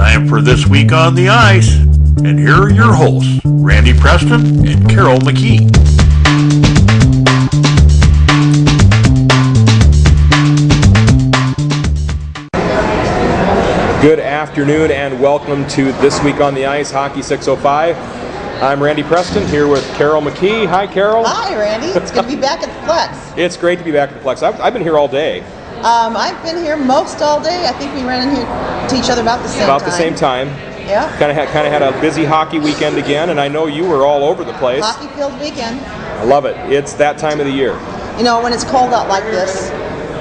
time for This Week on the Ice, and here are your hosts, Randy Preston and Carol McKee. Good afternoon and welcome to This Week on the Ice, Hockey 605. I'm Randy Preston here with Carol McKee. Hi, Carol. Hi, Randy. It's good to be back at the Plex. It's great to be back at the Plex. I've been here all day. I've been here most all day. I think we ran in here to each other about the same time. About the same time. Yeah. Kind of had a busy hockey weekend again, and I know you were all over the place. Hockey-filled weekend. I love it. It's that time of the year. You know, when it's cold out like this,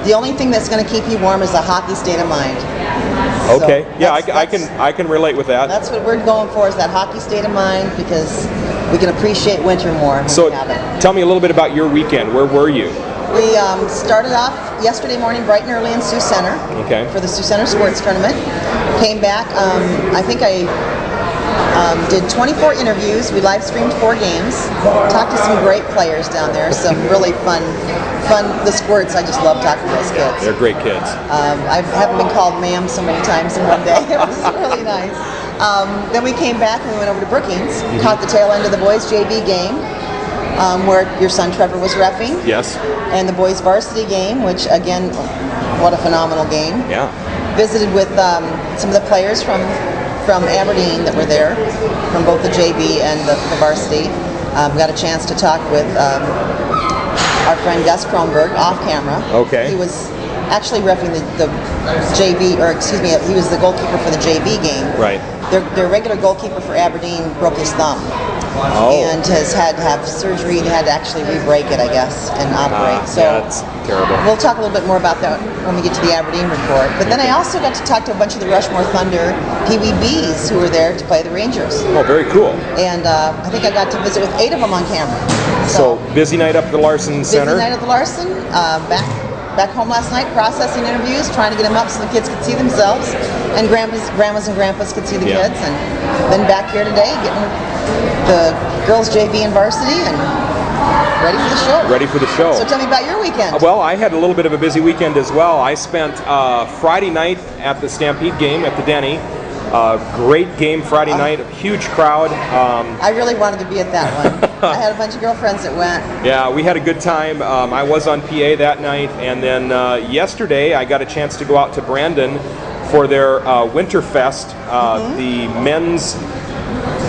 the only thing that's going to keep you warm is a hockey state of mind. Okay. So Yeah, I can relate with that. That's what we're going for, is that hockey state of mind, because we can appreciate winter more when So we have it. tell me a little bit about your weekend. Where were you? We started off yesterday morning bright and early in Sioux Center for the Sioux Center Sports Tournament. Came back, I think I did 24 interviews. We live streamed 4 games. Talked to some great players down there. Some really fun. The Squirts, I just love talking to those kids. They're great kids. I haven't been called ma'am so many times in one day. It was really nice. Then we came back and we went over to Brookings. Caught the tail end of the boys JV game, where your son Trevor was reffing. Yes. And the boys varsity game, which again, what a phenomenal game. Yeah. Visited with some of the players from Aberdeen that were there, from both the JV and the varsity. Got a chance to talk with our friend Gus Kronberg off camera. Okay. He was actually reffing the JV, or excuse me, he was the goalkeeper for the JV game. Right. Their regular goalkeeper for Aberdeen broke his thumb. And has had to have surgery and had to actually re-break it, I guess, and operate. So yeah, that's terrible. We'll talk a little bit more about that when we get to the Aberdeen report. But then I also got to talk to a bunch of the Rushmore Thunder Pee-wee-Bees who were there to play the Rangers. Oh, very cool. And I think I got to visit with 8 of them on camera. So busy night up at the Larson Center. Busy night at the Larson. Back home last night, processing interviews, trying to get them up so the kids could see themselves, and grandmas and grandpas could see the kids. And then back here today, getting the girls JV and varsity, and ready for the show. Ready for the show. So tell me about your weekend. Well, I had a little bit of a busy weekend as well. I spent Friday night at the Stampede game at the Denny. Great game Friday night, a huge crowd. I really wanted to be at that one. I had a bunch of girlfriends that went. Yeah, we had a good time. I was on PA that night, and then yesterday I got a chance to go out to Brandon for their Winterfest. The men's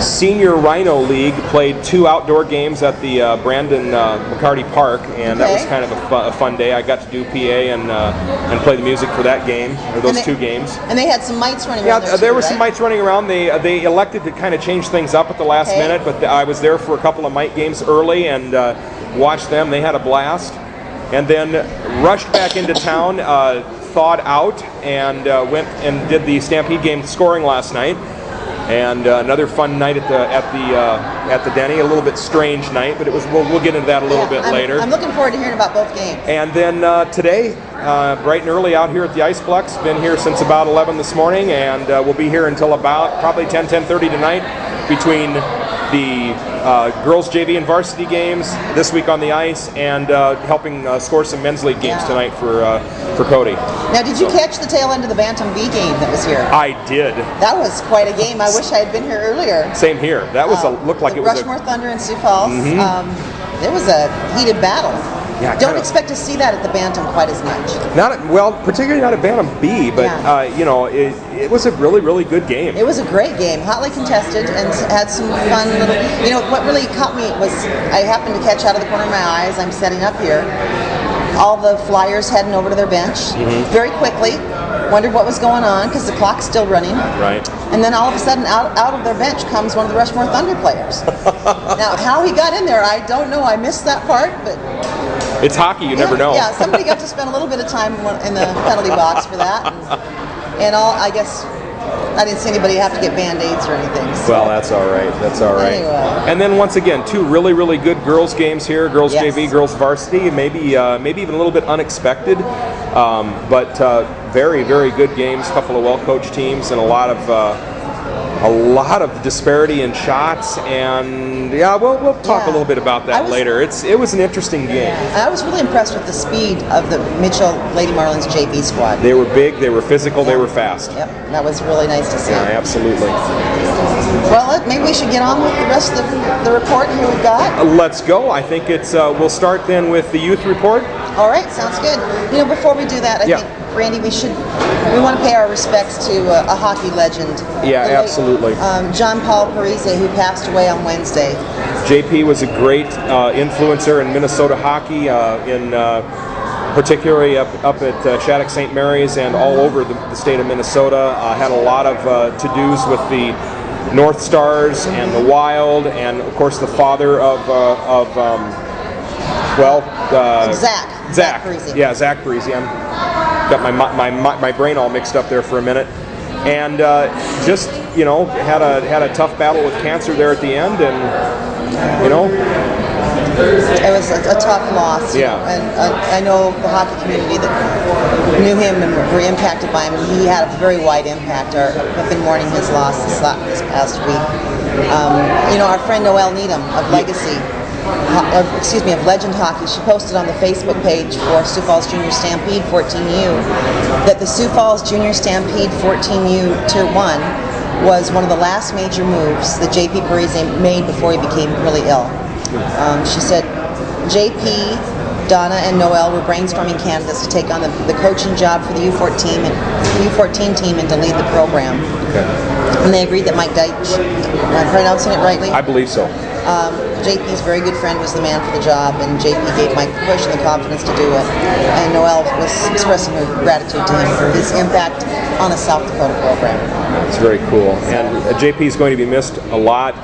Senior Rhino League played 2 outdoor games at the Brandon McCarty Park, and that was kind of a fun day. I got to do PA and play the music for that game, or those 2 games. And they had some mites running around there, there were some mites running around. They elected to kind of change things up at the last minute, but I was there for a couple of mite games early and watched them. They had a blast. And then rushed back into town, thawed out, and went and did the Stampede game scoring last night. And another fun night at the Denny. A little bit strange night, but it was. We'll get into that a little bit later. I'm looking forward to hearing about both games. And then today, bright and early out here at the Iceplex. Been here since about 11 this morning, and we'll be here until about probably 10:30 tonight, between the girls JV and varsity games, This Week on the Ice, and helping score some men's league games tonight for Cody. Now, did you catch the tail end of the Bantam B game that was here? I did. That was quite a game. I wish I had been here earlier. Same here. That was looked like it was Rushmore Thunder in Sioux Falls. There was a heated battle. Yeah, don't expect to see that at the Bantam quite as much. Particularly not at Bantam B, but it was a really, really good game. It was a great game, hotly contested, and had some fun little. You know, what really caught me was I happened to catch out of the corner of my eye as I'm setting up here, all the Flyers heading over to their bench very quickly. Wondered what was going on because the clock's still running. Right. And then all of a sudden, out of their bench comes one of the Rushmore Thunder players. Now, how he got in there, I don't know. I missed that part, but. It's hockey, you never know. Yeah, somebody got to spend a little bit of time in the penalty box for that. And I guess I didn't see anybody have to get Band-Aids or anything. So. Well, that's all right. That's all right. Anyway. And then once again, 2 really, really good girls games here. Girls JV, girls varsity. Maybe even a little bit unexpected. But very, very good games. A couple of well-coached teams and a lot of a lot of disparity in shots, and yeah, we'll talk a little bit about that later. It was an interesting game. I was really impressed with the speed of the Mitchell Lady Marlins JV squad. They were big, they were physical, they were fast. Yep, that was really nice to see. Yeah, absolutely. Well, maybe we should get on with the rest of the report here we've got. Let's go. I think we'll start then with the youth report. All right, sounds good. Before we do that, I think, Randy, we want to pay our respects to a hockey legend. Yeah, absolutely. John Paul Parise, who passed away on Wednesday. JP was a great influencer in Minnesota hockey, particularly up at Shattuck St. Mary's and all over the state of Minnesota. Had a lot of to-dos with the North Stars and the Wild, and of course the father of Zach Parise. Yeah, Zach Parise. I got my brain all mixed up there for a minute, and just had a tough battle with cancer there at the end, and it was a tough loss. Yeah, and I know the hockey community that knew him and were impacted by him, and he had a very wide impact. Have been mourning his loss this past week. Our friend Noelle Needham of Legacy. Of Legend Hockey, she posted on the Facebook page for Sioux Falls Junior Stampede 14U that the Sioux Falls Junior Stampede 14U Tier 1 was one of the last major moves that JP Parise made before he became really ill. She said JP, Donna, and Noelle were brainstorming candidates to take on the coaching job for the U14 team and to lead the program. Okay. And they agreed that Mike Deitch, am I pronouncing it rightly? I believe so. JP's very good friend was the man for the job, and JP gave Mike the push and the confidence to do it. And Noelle was expressing her gratitude to him for his impact on the South Dakota program. It's very cool. And JP is going to be missed a lot,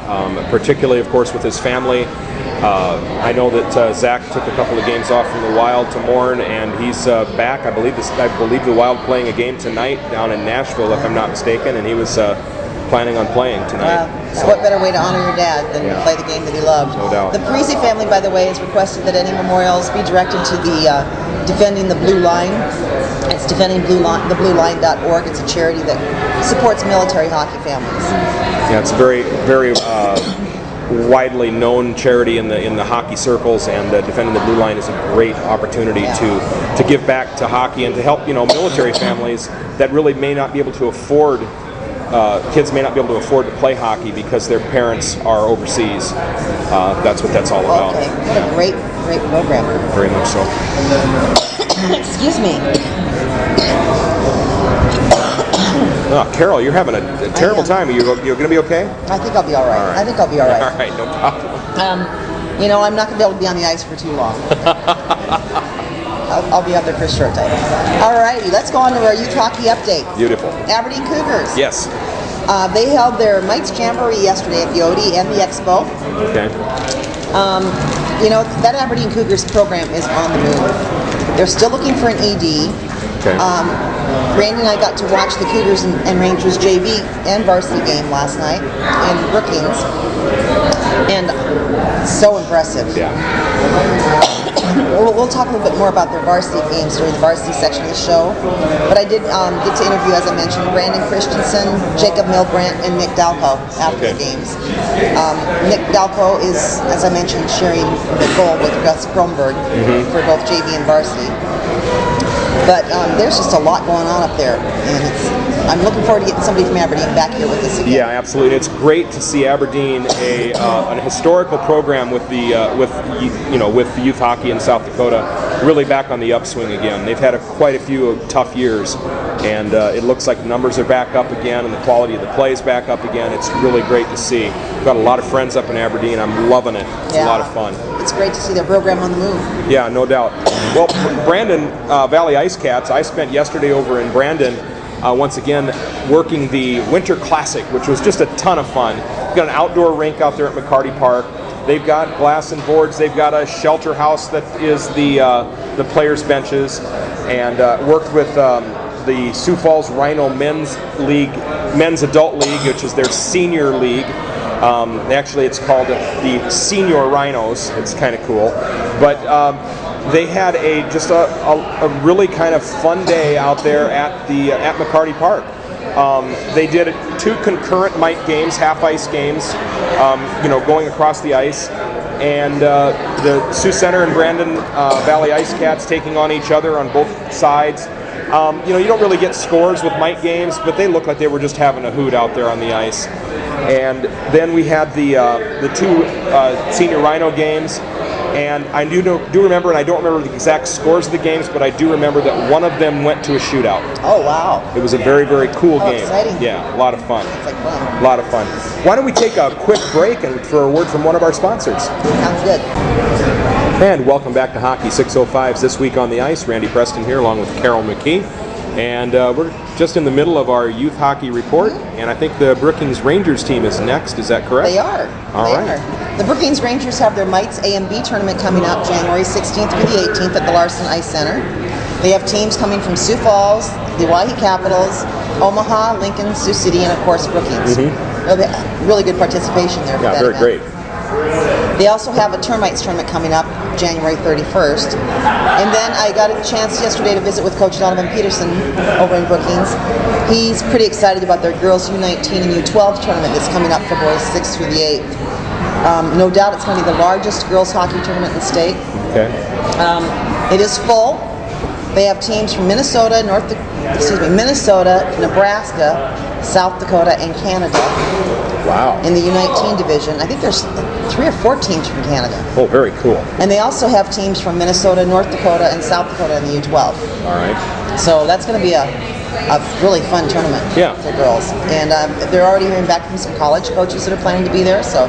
particularly, of course, with his family. I know that Zach took a couple of games off from the Wild to mourn, and he's back. I believe the Wild playing a game tonight down in Nashville, if I'm not mistaken, and he was planning on playing tonight. So what better way to honor your dad than play the game that he loved? No doubt. The Parise family, by the way, has requested that any memorials be directed to the Defending the Blue Line. It's defendingblueline.org. It's a charity that supports military hockey families. Yeah, it's a very, very widely known charity in the hockey circles, and Defending the Blue Line is a great opportunity to give back to hockey and to help military families that really may not be able to afford. Kids may not be able to afford to play hockey because their parents are overseas. That's what that's all about. Okay, what a great program. Very much so. Excuse me. Oh, Carol, you're having a terrible time. Are you going to be okay? I think I'll be all right. I think I'll be all right. All right, no problem. I'm not going to be able to be on the ice for too long. I'll be up there for a short time. All righty, let's go on to our youth hockey update. Beautiful. Aberdeen Cougars. Yes. They held their Mites Jamboree yesterday at the Odie and the Expo. Okay. That Aberdeen Cougars program is on the move. They're still looking for an ED. Okay. Randy and I got to watch the Cougars and Rangers JV and varsity game last night in Brookings, and so impressive. Yeah. We'll talk a little bit more about their varsity games during the varsity section of the show, but I did get to interview, as I mentioned, Brandon Christensen, Jacob Milbrandt, and Nick Dalco after the games. Nick Dalco is, as I mentioned, sharing the goal with Gus Kronberg for both JV and varsity. But there's just a lot going on up there, and I'm looking forward to getting somebody from Aberdeen back here with us again. Yeah, absolutely. It's great to see Aberdeen, an historical program with youth hockey in South Dakota, really back on the upswing again. They've had quite a few tough years, and it looks like the numbers are back up again, and the quality of the play is back up again. It's really great to see. I've got a lot of friends up in Aberdeen. I'm loving it. It's a lot of fun. It's great to see their program on the move. Yeah, no doubt. Well, Brandon Valley Ice Cats, I spent yesterday over in Brandon, once again, working the Winter Classic, which was just a ton of fun. We've got an outdoor rink out there at McCarty Park. They've got glass and boards. They've got a shelter house that is the players' benches, and worked with the Sioux Falls Rhino Men's Adult League, which is their senior league. Actually, it's called the Senior Rhinos. It's kind of cool, but they had just a really kind of fun day out there at McCarty Park. They did 2 concurrent mite games, half-ice games, going across the ice. And the Sioux Center and Brandon Valley Ice Cats taking on each other on both sides. You don't really get scores with mite games, but they looked like they were just having a hoot out there on the ice. And then we had the 2 senior Rhino games, and I do remember, and I don't remember the exact scores of the games, but I do remember that one of them went to a shootout. Oh, wow. It was a very, very cool game. Exciting. Yeah, a lot of fun. It's like fun. A lot of fun. Why don't we take a quick break and for a word from one of our sponsors? Sounds good. And welcome back to Hockey 605's This Week on the Ice. Randy Preston here along with Carol McKee. And we're just in the middle of our youth hockey report, and I think the Brookings Rangers team is next. Is that correct? They are. All right. The Brookings Rangers have their Mites A and B tournament coming up January 16th through the 18th at the Larson Ice Center. They have teams coming from Sioux Falls, the Owyhee Capitals, Omaha, Lincoln, Sioux City, and of course Brookings. Really good participation there for that very event. great. They also have a Termites tournament coming up January 31st. And then I got a chance yesterday to visit with Coach Donovan Peterson over in Brookings. He's pretty excited about their girls U19 and U12 tournament that's coming up for boys 6th through the 8th. No doubt it's going to be the largest girls hockey tournament in the state. Okay. It is full. They have teams from Minnesota, Minnesota, Nebraska, South Dakota, and Canada. Wow. In the U19 division. I think there's 3 or 4 teams from Canada. Oh, very cool. And they also have teams from Minnesota, North Dakota, and South Dakota in the U12. All right. So that's going to be a really fun tournament for girls. And they're already hearing back from some college coaches that are planning to be there, so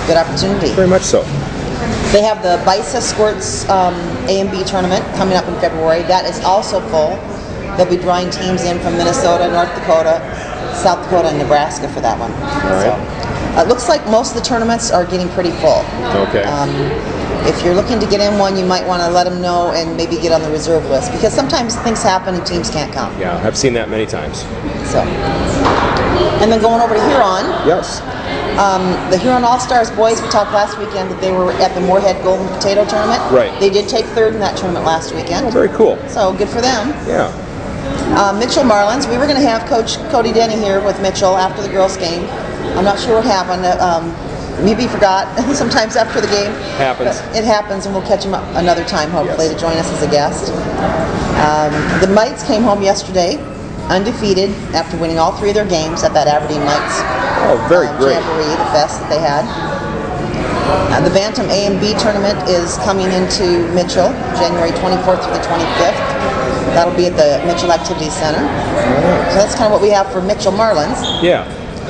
good opportunity. Very much so. They have the BISA Squirts A and B tournament coming up in February. That is also full. They'll be drawing teams in from Minnesota, North Dakota, South Dakota, and Nebraska for that one. All right. So, it looks like most of the tournaments are getting pretty full. Okay. If you're looking to get in one, you might want to let them know and maybe get on the reserve list, because sometimes things happen and teams can't come. Yeah, I've seen that many times. So, and then going over to Huron. Yes. The Huron All-Stars boys, we talked last weekend that they were at the Moorhead Golden Potato Tournament. Right. They did take 3rd in that tournament last weekend. Oh, very cool. So good for them. Yeah. Mitchell Marlins, we were going to have Coach Cody Denny here with Mitchell after the girls' game. I'm not sure what happened. Maybe he forgot sometimes after the game. Happens. It happens, and we'll catch him up another time, hopefully, to join us as a guest. The Mites came home yesterday, undefeated, after winning all 3 of their games at that Aberdeen Mites very great. Jamboree, the fest that they had. The Bantam A and B tournament is coming into Mitchell, January 24th through the 25th. That'll be at the Mitchell Activity Center. So that's kind of what we have for Mitchell Marlins. Yeah.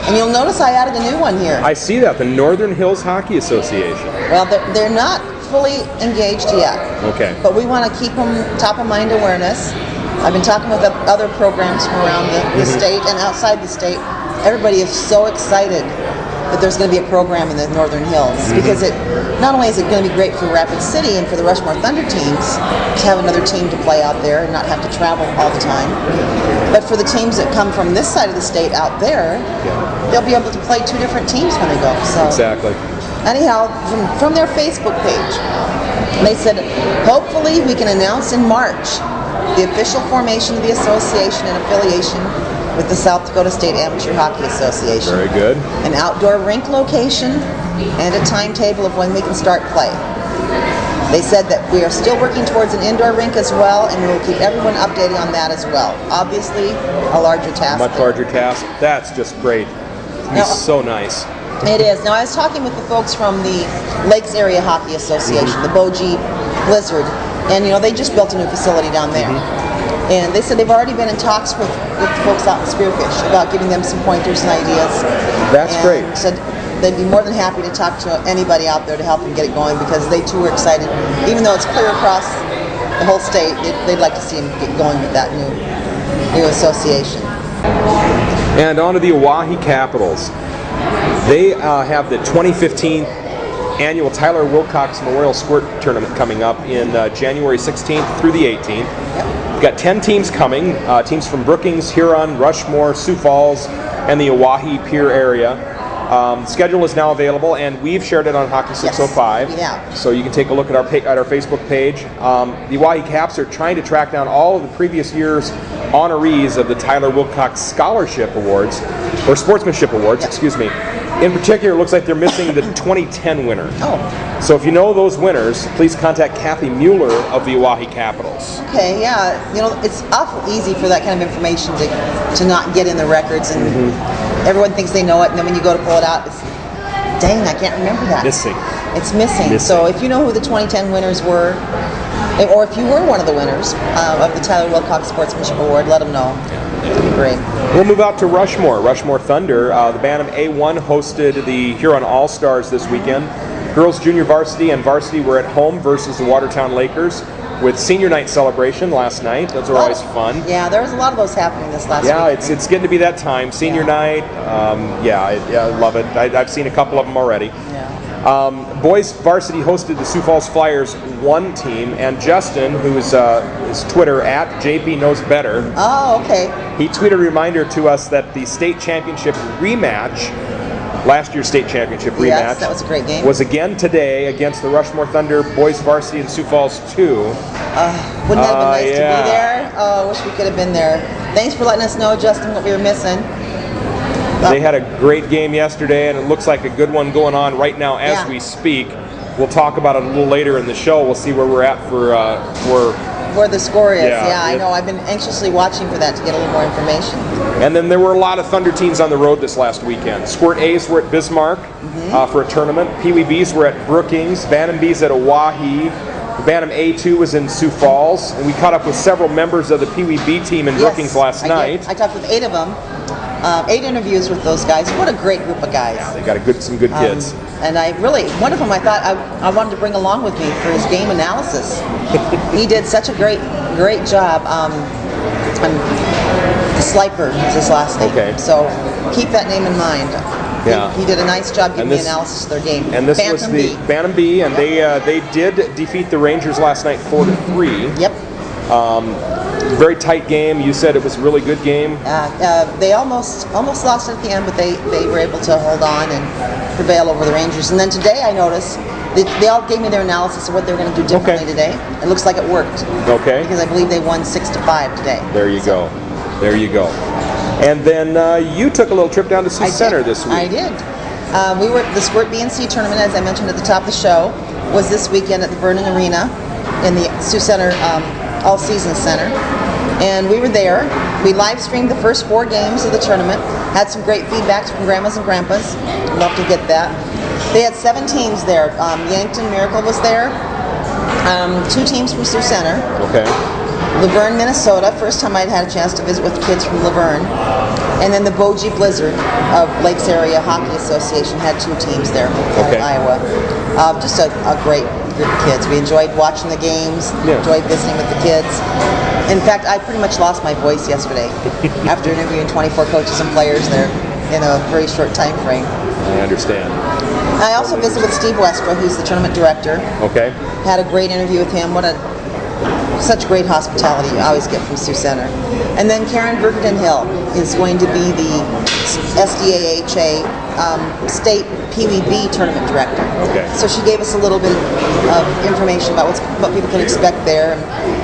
And you'll notice I added a new one here. I see that, the Northern Hills Hockey Association. Well, they're not fully engaged yet. Okay. But we want to keep them top of mind awareness. I've been talking with other programs from around the state and outside the state. Everybody is so excited that there's going to be a program in the Northern Hills, because not only is it going to be great for Rapid City and for the Rushmore Thunder teams to have another team to play out there and not have to travel all the time, but for the teams that come from this side of the state out there, they'll be able to play 2 different teams when they go. So exactly. Anyhow, from their Facebook page, they said, hopefully we can announce in March the official formation of the association and affiliation with the South Dakota State Amateur Hockey Association. Very good. An outdoor rink location and a timetable of when we can start play. They said that we are still working towards an indoor rink as well, and we will keep everyone updated on that as well. Obviously, a larger task. Much larger task. That's just great. It's so nice. It is. Now, I was talking with the folks from the Lakes Area Hockey Association, the Bogie Blizzard, and they just built a new facility down there. And they said they've already been in talks with the folks out in Spearfish about giving them some pointers and ideas. That's great. Said they'd be more than happy to talk to anybody out there to help them get it going, because they too are excited. Even though it's clear across the whole state, they'd like to see them get going with that new association. And on to the Owyhee Capitals. They have the 2015 annual Tyler Wilcox Memorial Squirt Tournament coming up in January 16th through the 18th. Yep. We've got 10 teams coming, teams from Brookings, Huron, Rushmore, Sioux Falls, and the Owyhee Pier area. Schedule is now available, and we've shared it on Hockey 605. Yeah. So you can take a look at our Facebook page. The Oahe Caps are trying to track down all of the previous year's honorees of the Tyler Wilcox Scholarship Awards, or Sportsmanship Awards, excuse me. In particular, it looks like they're missing the 2010 winner. Oh. So if you know those winners, please contact Kathy Mueller of the Oahe Capitals. Okay, yeah. You know, it's awful easy for that kind of information to not get in the records, and everyone thinks they know it, and then when you go to pull it out, it's, dang, I can't remember that. Missing. It's missing. So if you know who the 2010 winners were, or if you were one of the winners of the Tyler Wilcox Sportsmanship Award, let them know. It'd be great. We'll move out to Rushmore Thunder. The Bantam A1 hosted the Huron All-Stars this weekend. Girls junior varsity and varsity were at home versus the Watertown Lakers with senior night celebration last night. Those are always fun. Yeah, there was a lot of those happening this last week. Yeah, it's getting to be that time. Senior night, I love it. I've seen a couple of them already. Yeah. Boys varsity hosted the Sioux Falls Flyers 1 team, and Justin, who's his Twitter at JP Knows Better. Oh, okay. He tweeted a reminder to us that the state championship rematch, last year's state championship rematch, Yes, that was a great game. was again today against the Rushmore Thunder boys varsity in Sioux Falls 2. Wouldn't that have been nice to be there? Oh, wish we could have been there. Thanks for letting us know, Justin, what we were missing. They had a great game yesterday, and it looks like a good one going on right now as we speak. We'll talk about it a little later in the show. We'll see where we're at for where the score is. Yeah, I know. I've been anxiously watching for that to get a little more information. And then there were a lot of Thunder teams on the road this last weekend. Squirt A's were at Bismarck for a tournament. Pee Wee B's were at Brookings. Bantam B's at Oahe. The Bantam A2 was in Sioux Falls. And we caught up with several members of the Pee Wee B team in Brookings last night. I talked with 8 of them. 8 interviews with those guys. What a great group of guys. Yeah, they got some good kids. And one of them I thought I wanted to bring along with me for his game analysis. He did such a great job. Sliper is his last name. Okay. So keep that name in mind. Yeah. He did a nice job giving me analysis of their game. And this was the Bantam B, and they did defeat the Rangers last night 4-3. Yep. Very tight game. You said it was a really good game. They almost lost at the end, but they were able to hold on and prevail over the Rangers. And then today I noticed they all gave me their analysis of what they were going to do differently today. It looks like it worked. Okay. Because I believe they won 6-5 today. There you go. There you go. And then you took a little trip down to Sioux Center this week. I did. We were at the Squirt BNC tournament, as I mentioned at the top of the show, was this weekend at the Vernon Arena in the Sioux Center All-Season Center. And we were there. We live streamed the first 4 games of the tournament. Had some great feedback from grandmas and grandpas. Love to get that. They had 7 teams there. Yankton Miracle was there. 2 teams from Sioux Center. Okay. Laverne, Minnesota. First time I'd had a chance to visit with kids from Laverne. And then the Bogie Blizzard of Lakes Area Hockey Association had 2 teams there out of Iowa. Just a great group of kids. We enjoyed watching the games, enjoyed visiting with the kids. In fact, I pretty much lost my voice yesterday after interviewing 24 coaches and players there in a very short time frame. I understand. I also visited with Steve Westra, who's the tournament director. Okay. Had a great interview with him. Such great hospitality you always get from Sioux Center. And then Karen Burgerton Hill is going to be the SDAHA State Pee Wee B tournament director. Okay. So she gave us a little bit of information about what people can expect there,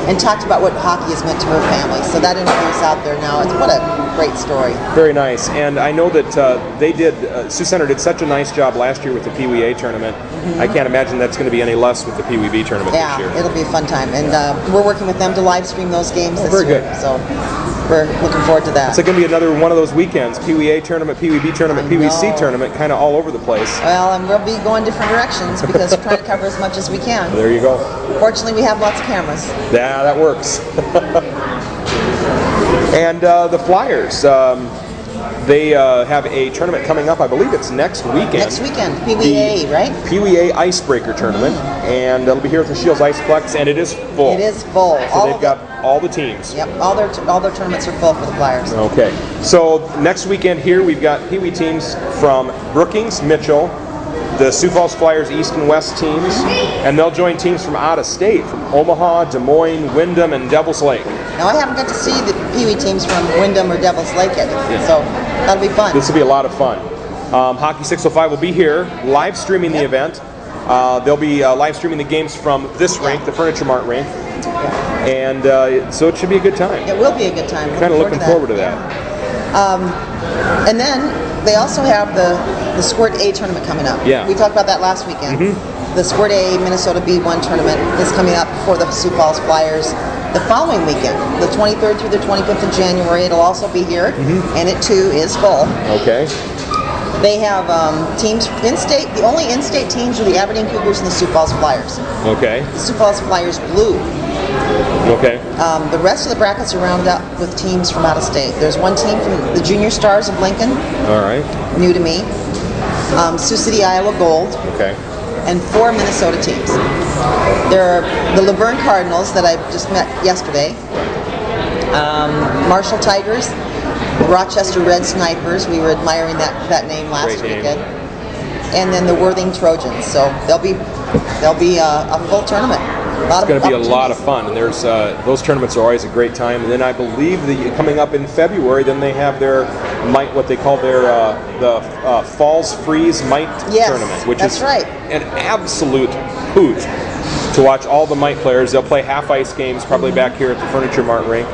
and talked about what hockey has meant to her family. So that interview is out there now. What a great story. Very nice. And I know that Sioux Center did such a nice job last year with the Pee Wee A tournament. I can't imagine that's going to be any less with the Pee Wee B tournament this year. Yeah, it'll be a fun time. And we're working with them to live stream those games this year. Very good. So we're looking forward to that. It's going to be another one of those weekends. Pee Wee A tournament, Pee Wee B tournament, Pee Wee C tournament, kind of all over the place. Well, and we'll be going different directions because we're trying to cover as much as we can. There you go. Fortunately, we have lots of cameras. Yeah, that works. And the Flyers, they have a tournament coming up. I believe it's next weekend. Next weekend, Pee Wee A, right? Pee Wee A Icebreaker tournament, and it'll be here at the SCHEELS IcePlex, and it is full. It is full. So they've got all the teams. Yep, all their tournaments are full for the Flyers. Okay, so next weekend here we've got Pee Wee teams from Brookings, Mitchell, the Sioux Falls Flyers East and West teams, and they'll join teams from out of state, from Omaha, Des Moines, Windham, and Devil's Lake. Now I haven't got to see the Pee Wee teams from Windham or Devil's Lake yet, so that'll be fun. This will be a lot of fun. Hockey 605 will be here, live streaming the event. They'll be live streaming the games from this rink, the Furniture Mart rink. And so it should be a good time. It will be a good time. Kind of looking forward to that. And then they also have the Squirt A tournament coming up. Yeah. We talked about that last weekend. The Squirt A Minnesota B1 tournament is coming up for the Sioux Falls Flyers the following weekend, the 23rd through the 25th of January. It'll also be here, and it too is full. Okay. They have teams in-state. The only in-state teams are the Aberdeen Cougars and the Sioux Falls Flyers. Okay. The Sioux Falls Flyers blue. Okay. The rest of the brackets are rounded up with teams from out of state. There's one team from the Junior Stars of Lincoln. All right. New to me. Sioux City, Iowa Gold. Okay. And 4 Minnesota teams. There are the Laverne Cardinals that I just met yesterday. Marshall Tigers. Rochester Red Snipers. We were admiring that name last weekend. And then the Worthing Trojans. So there'll be a full tournament. It's going to be a lot of fun, and there's those tournaments are always a great time. And then I believe coming up in February, then they have their what they call their the Falls Freeze Mite tournament, which is an absolute hoot to watch all the Mite players. They'll play half ice games probably back here at the Furniture Mart rink.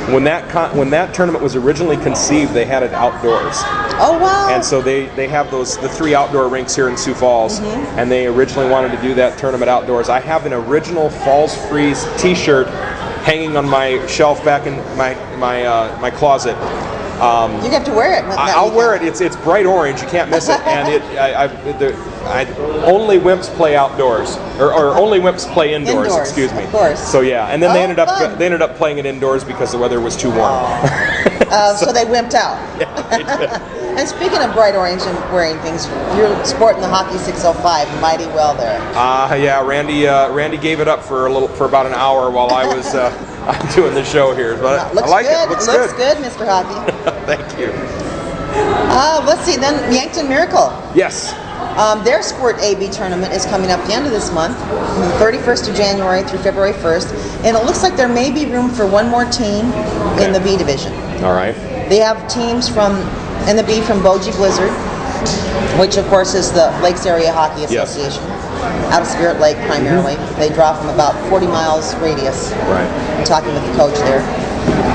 When that tournament was originally conceived, they had it outdoors. Oh wow! And so they have the 3 outdoor rinks here in Sioux Falls, and they originally wanted to do that tournament outdoors. I have an original Falls Freeze T-shirt hanging on my shelf back in my closet. You have to wear it. I'll wear it. It's bright orange. You can't miss it. And only wimps play outdoors, or only wimps play indoors. Excuse me. Of course. So yeah, and then they ended up playing it indoors because the weather was too warm. So they wimped out. Yeah, they did. And speaking of bright orange and wearing things, you're sporting the Hockey 605 mighty well there. Yeah, Randy gave it up for about an hour while I was doing the show here. But I like it. Looks good, Mr. Hockey. Thank you. Let's see, then Yankton Miracle. Yes. Their Squirt AB tournament is coming up at the end of this month, from the 31st of January through February 1st, and it looks like there may be room for one more team in the B division. All right. They have teams in the B from Bogie Blizzard, which of course is the Lakes Area Hockey Association, out of Spirit Lake primarily. They draw from about 40 miles radius. Right. I'm talking with the coach there.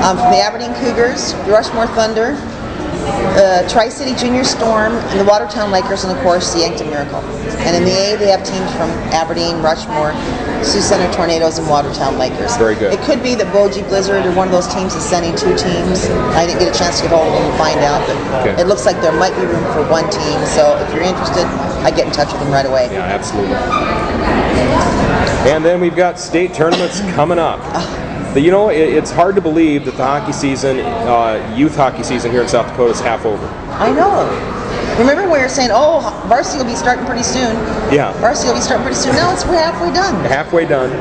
From the Aberdeen Cougars, the Rushmore Thunder, Tri-City Junior Storm, and the Watertown Lakers, and of course the Yankton Miracle. And in the A, they have teams from Aberdeen, Rushmore, Sioux Center Tornadoes, and Watertown Lakers. Very good. It could be that Bogie Blizzard or one of those teams is sending 2 teams. I didn't get a chance to get hold of them and find out, but it looks like there might be room for 1 team. So if you're interested, I'd get in touch with them right away. Yeah, absolutely. And then we've got state tournaments coming up. You know, it's hard to believe that the hockey season, youth hockey season here in South Dakota is half over. I know. Remember we were saying, varsity will be starting pretty soon. Yeah. Varsity will be starting pretty soon. Now we're halfway done. Halfway done.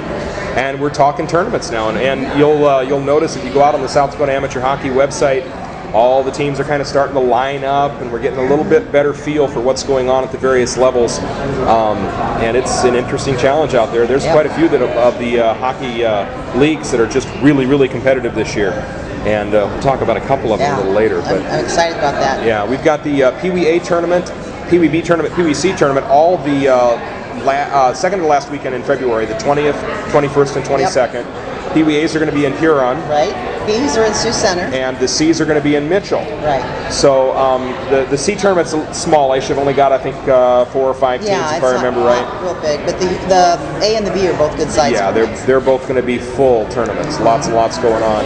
And we're talking tournaments now. And you'll notice if you go out on the South Dakota Amateur Hockey website, all the teams are kind of starting to line up, and we're getting a little bit better feel for what's going on at the various levels. And it's an interesting challenge out there. There's quite a few of the hockey leagues that are just really, really competitive this year. And we'll talk about a couple of them a little later. But I'm excited about that. Yeah, we've got the Pee Wee A tournament, Pee Wee B tournament, Pee Wee C tournament, all the second to last weekend in February, the 20th, 21st, and 22nd. Pee Wee A's are going to be in Huron. Right. B's are in Sioux Center. And the C's are going to be in Mitchell. Right. So the C tournament's small. I should have only got, I think, 4 or 5 teams, if I remember right. Not real big, but the A and the B are both good sized. Yeah, they're both going to be full tournaments. Lots and lots going on.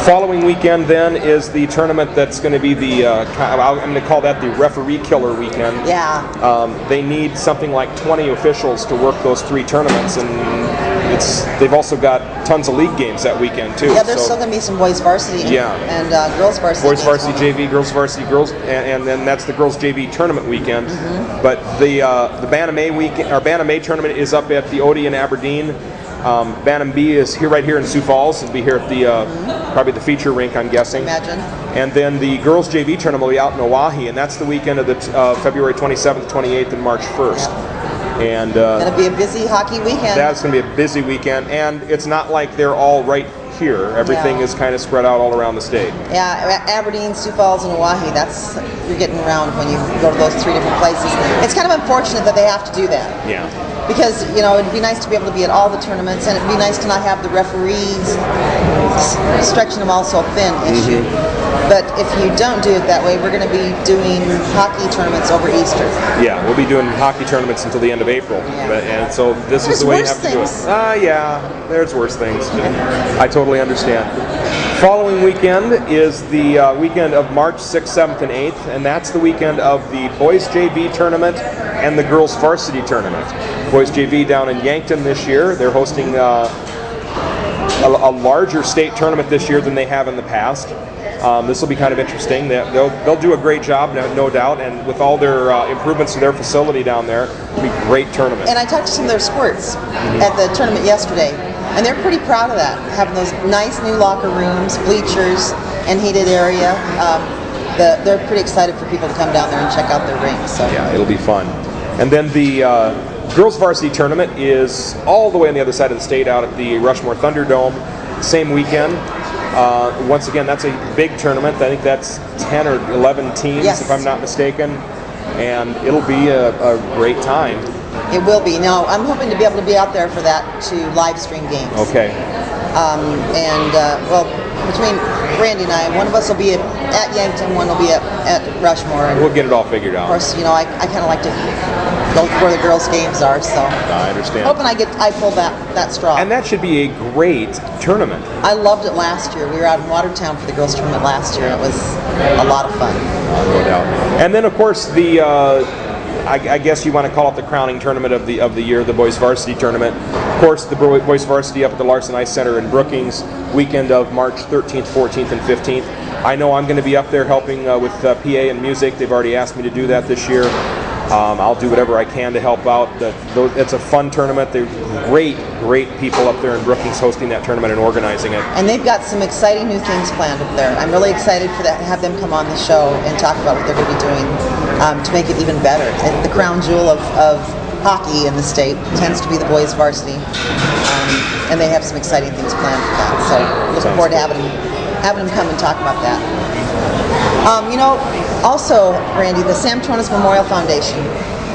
Following weekend then is the tournament that's going to be the, I'm going to call that the referee killer weekend. Yeah. They need something like 20 officials to work those 3 tournaments, and they've also got tons of league games that weekend too. Yeah, there's still going to be some boys varsity and girls varsity. Boys varsity JV, girls varsity, and then that's the girls JV tournament weekend. But the Bantam A weekend, our Bantam A tournament is up at the Odie in Aberdeen. Bantam B is right here in Sioux Falls. It'll be here at the probably the feature rink, I'm guessing. Imagine. And then the girls JV tournament will be out in Oahe, and that's the weekend of the February 27th, 28th, and March 1st. Yeah. And it's going to be a busy hockey weekend. That's going to be a busy weekend, and it's not like they're all right here. Everything is kind of spread out all around the state. Yeah, Aberdeen, Sioux Falls, and Oahe, you're getting around when you go to those 3 different places. It's kind of unfortunate that they have to do that. Yeah. Because, it'd be nice to be able to be at all the tournaments, and it'd be nice to not have the referees stretching them all so thin issue. But if you don't do it that way, we're going to be doing hockey tournaments over Easter. Yeah, we'll be doing hockey tournaments until the end of April. Yeah. And so this is the way you have to do it. Yeah, there's worse things. I totally understand. Following weekend is the weekend of March 6th, 7th, and 8th, and that's the weekend of the Boys JV tournament and the Girls Varsity tournament. Boys JV down in Yankton this year. They're hosting a larger state tournament this year than they have in the past. This will be kind of interesting. They'll do a great job, no doubt, and with all their improvements to their facility down there, it'll be a great tournament. And I talked to some of their squirts at the tournament yesterday, and they're pretty proud of that, having those nice new locker rooms, bleachers, and heated area. They're pretty excited for people to come down there and check out their rinks. So. Yeah, it'll be fun. And then the Girls Varsity Tournament is all the way on the other side of the state out at the Rushmore Thunderdome, same weekend. Once again, that's a big tournament. I think that's 10 or 11 teams, if I'm not mistaken. And it'll be a great time. It will be. Now, I'm hoping to be able to be out there for that to live stream games. Okay. Between Randy and I, one of us will be at Yankton, one will be at Rushmore. And we'll get it all figured out. Of course, I kind of like to go where the girls' games are, so. I understand. Hoping I pull that straw. And that should be a great tournament. I loved it last year. We were out in Watertown for the girls' tournament last year. It was a lot of fun. No doubt. And then, of course, the I guess you want to call it the crowning tournament of the year, the Boys Varsity Tournament. Of course, the Boys Varsity up at the Larson Ice Center in Brookings, weekend of March 13th, 14th, and 15th. I know I'm going to be up there helping with PA and music. They've already asked me to do that this year. I'll do whatever I can to help out. It's a fun tournament. They're great people up there in Brookings hosting that tournament and organizing it. And they've got some exciting new things planned up there. I'm really excited for that, to have them come on the show and talk about what they're going to be doing to make it even better. And the crown jewel of hockey in the state tends to be the boys varsity, and they have some exciting things planned for that. So looking forward to having them come and talk about that. Also, Randy, the Sam Tronis Memorial Foundation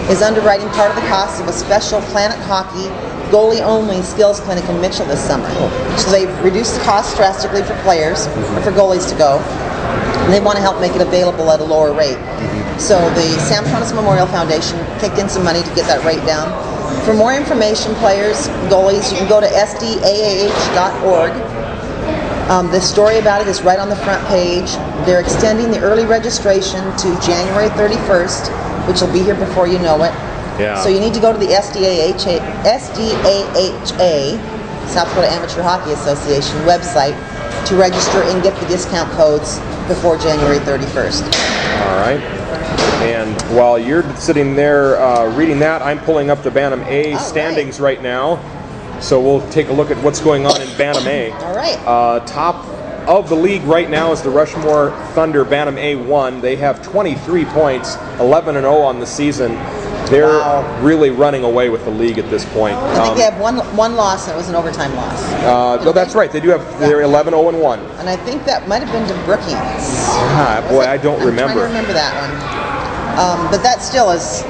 is underwriting part of the cost of a special Planet Hockey goalie-only skills clinic in Mitchell this summer. So they've reduced the cost drastically for players, or for goalies to go, and they want to help make it available at a lower rate. So the Sam Tronis Memorial Foundation kicked in some money to get that rate down. For more information, players, goalies, you can go to sdaah.org. The story about it is right on the front page. They're extending the early registration to January 31st, which will be here before you know it. Yeah. So you need to go to the SDAHA, South Dakota Amateur Hockey Association website to register and get the discount codes before January 31st. All right. And while you're sitting there reading that, I'm pulling up the Bantam A standings right now. So we'll take a look at what's going on in Bantam A. All right. Top of the league right now is the Rushmore Thunder Bantam A1. They have 23 points, 11-0 on the season. They're really running away with the league at this point. I think they have one loss, and it was an overtime loss. No, that's right. They do have. They're 11-0-1. And I think that might have been to Brookings. I don't remember. I'm trying to remember that one. But that still is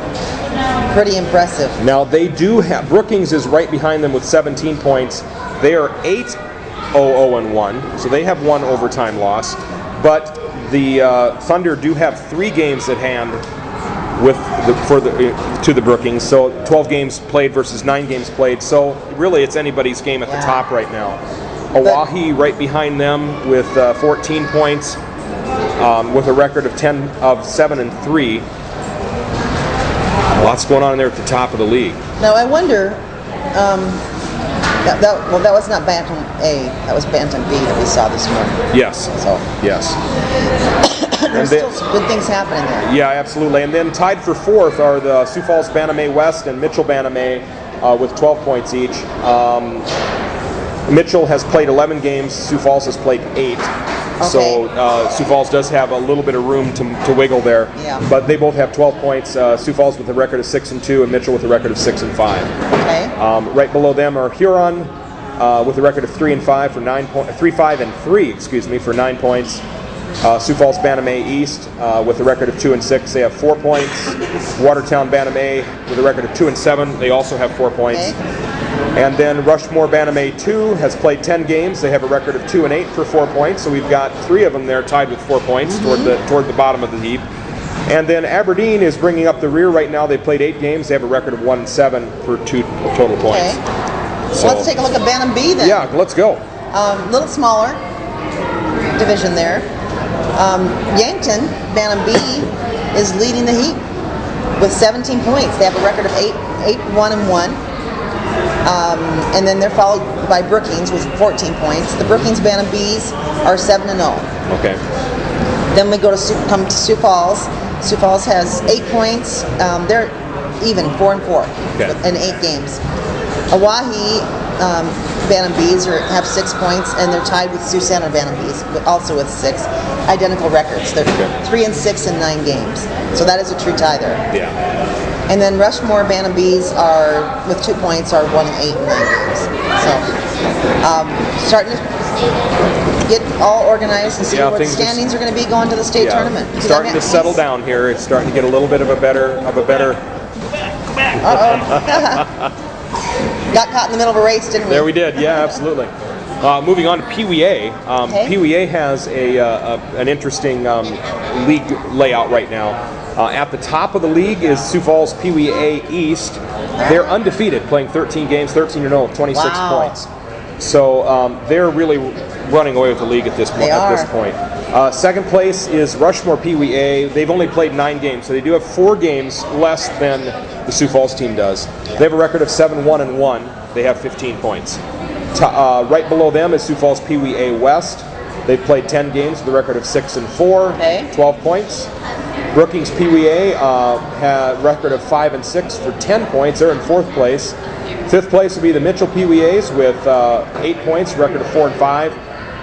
pretty impressive. Now they do have. Brookings is right behind them with 17 points. They are 8-0-1, so they have one overtime loss. But the Thunder do have 3 games at hand to the Brookings, so 12 games played versus 9 games played. So really, it's anybody's game at the top right now. Oahe right behind them with 14 points, with a record of 7-3. Lots going on there at the top of the league. Now I wonder. That was not Bantam A. That was Bantam B that we saw this morning. Yes. So yes. There's still some good things happening there. Yeah, absolutely. And then tied for 4th are the Sioux Falls Bantam A West and Mitchell Bantam A with 12 points each. Mitchell has played 11 games. Sioux Falls has played 8. Okay. So Sioux Falls does have a little bit of room to wiggle there. Yeah. But they both have 12 points. Sioux Falls with a record of 6-2 and Mitchell with a record of 6-5. Okay. Right below them are Huron, with a record of 3-5 for 9 points. 3-5-3, excuse me, for 9 points. Sioux Falls Bantam A East with a record of 2-6. They have 4 points. Watertown Bantam A with a record of 2-7. They also have 4 points. And then Rushmore Bantam A 2 has played 10 games. They have a record of 2-8 for 4 points. So we've got 3 of them there tied with 4 points toward the bottom of the heap. And then Aberdeen is bringing up the rear right now. They played 8 games. They have a record of 1-7 for 2 total points. So let's take a look at Bantam B then. Yeah, let's go. Little smaller division there. Yankton, Bantam B, is leading the heat with 17 points. They have a record of 8-1-1. And then they're followed by Brookings with 14 points. The Brookings Bantam Bs are 7-0. Okay. Then we go to Sioux Falls. Sioux Falls has 8 points. They're even 4-4 in 8 games. Oahe Bantam Bs have 6 points, and they're tied with Sioux Center Bantam Bs, also with 6. Identical records. They're 3-6 in 9 games. So that is a true tie there. Yeah. And then Rushmore Bantam Bs are, with 2 points, are 1-8 in 9 games. So starting to get all organized and see where the standings are going to be going to the state tournament. Starting to settle down here. It's starting to get a little bit of a better. Got caught in the middle of a race, didn't we? There we did. Yeah, absolutely. Moving on to Pee Wee A. Pee Wee A has an interesting league layout right now. At the top of the league is Sioux Falls Pee Wee A East. They're undefeated, playing 13 games, 13-0, 26 points. So they're really running away with the league at this point. Second place is Rushmore Pee Wee A. They've only played 9 games, so they do have 4 games less than the Sioux Falls team does. They have a record of 7-1-1. They have 15 points. Right below them is Sioux Falls Pee Wee A West. They've played 10 games with a record of 6-4, 12 points. Brookings Pee Wee A had a record of 5-6 for 10 points. They're in 4th place. 5th place would be the Mitchell Pee Wee A's with 8 points, record of 4-5.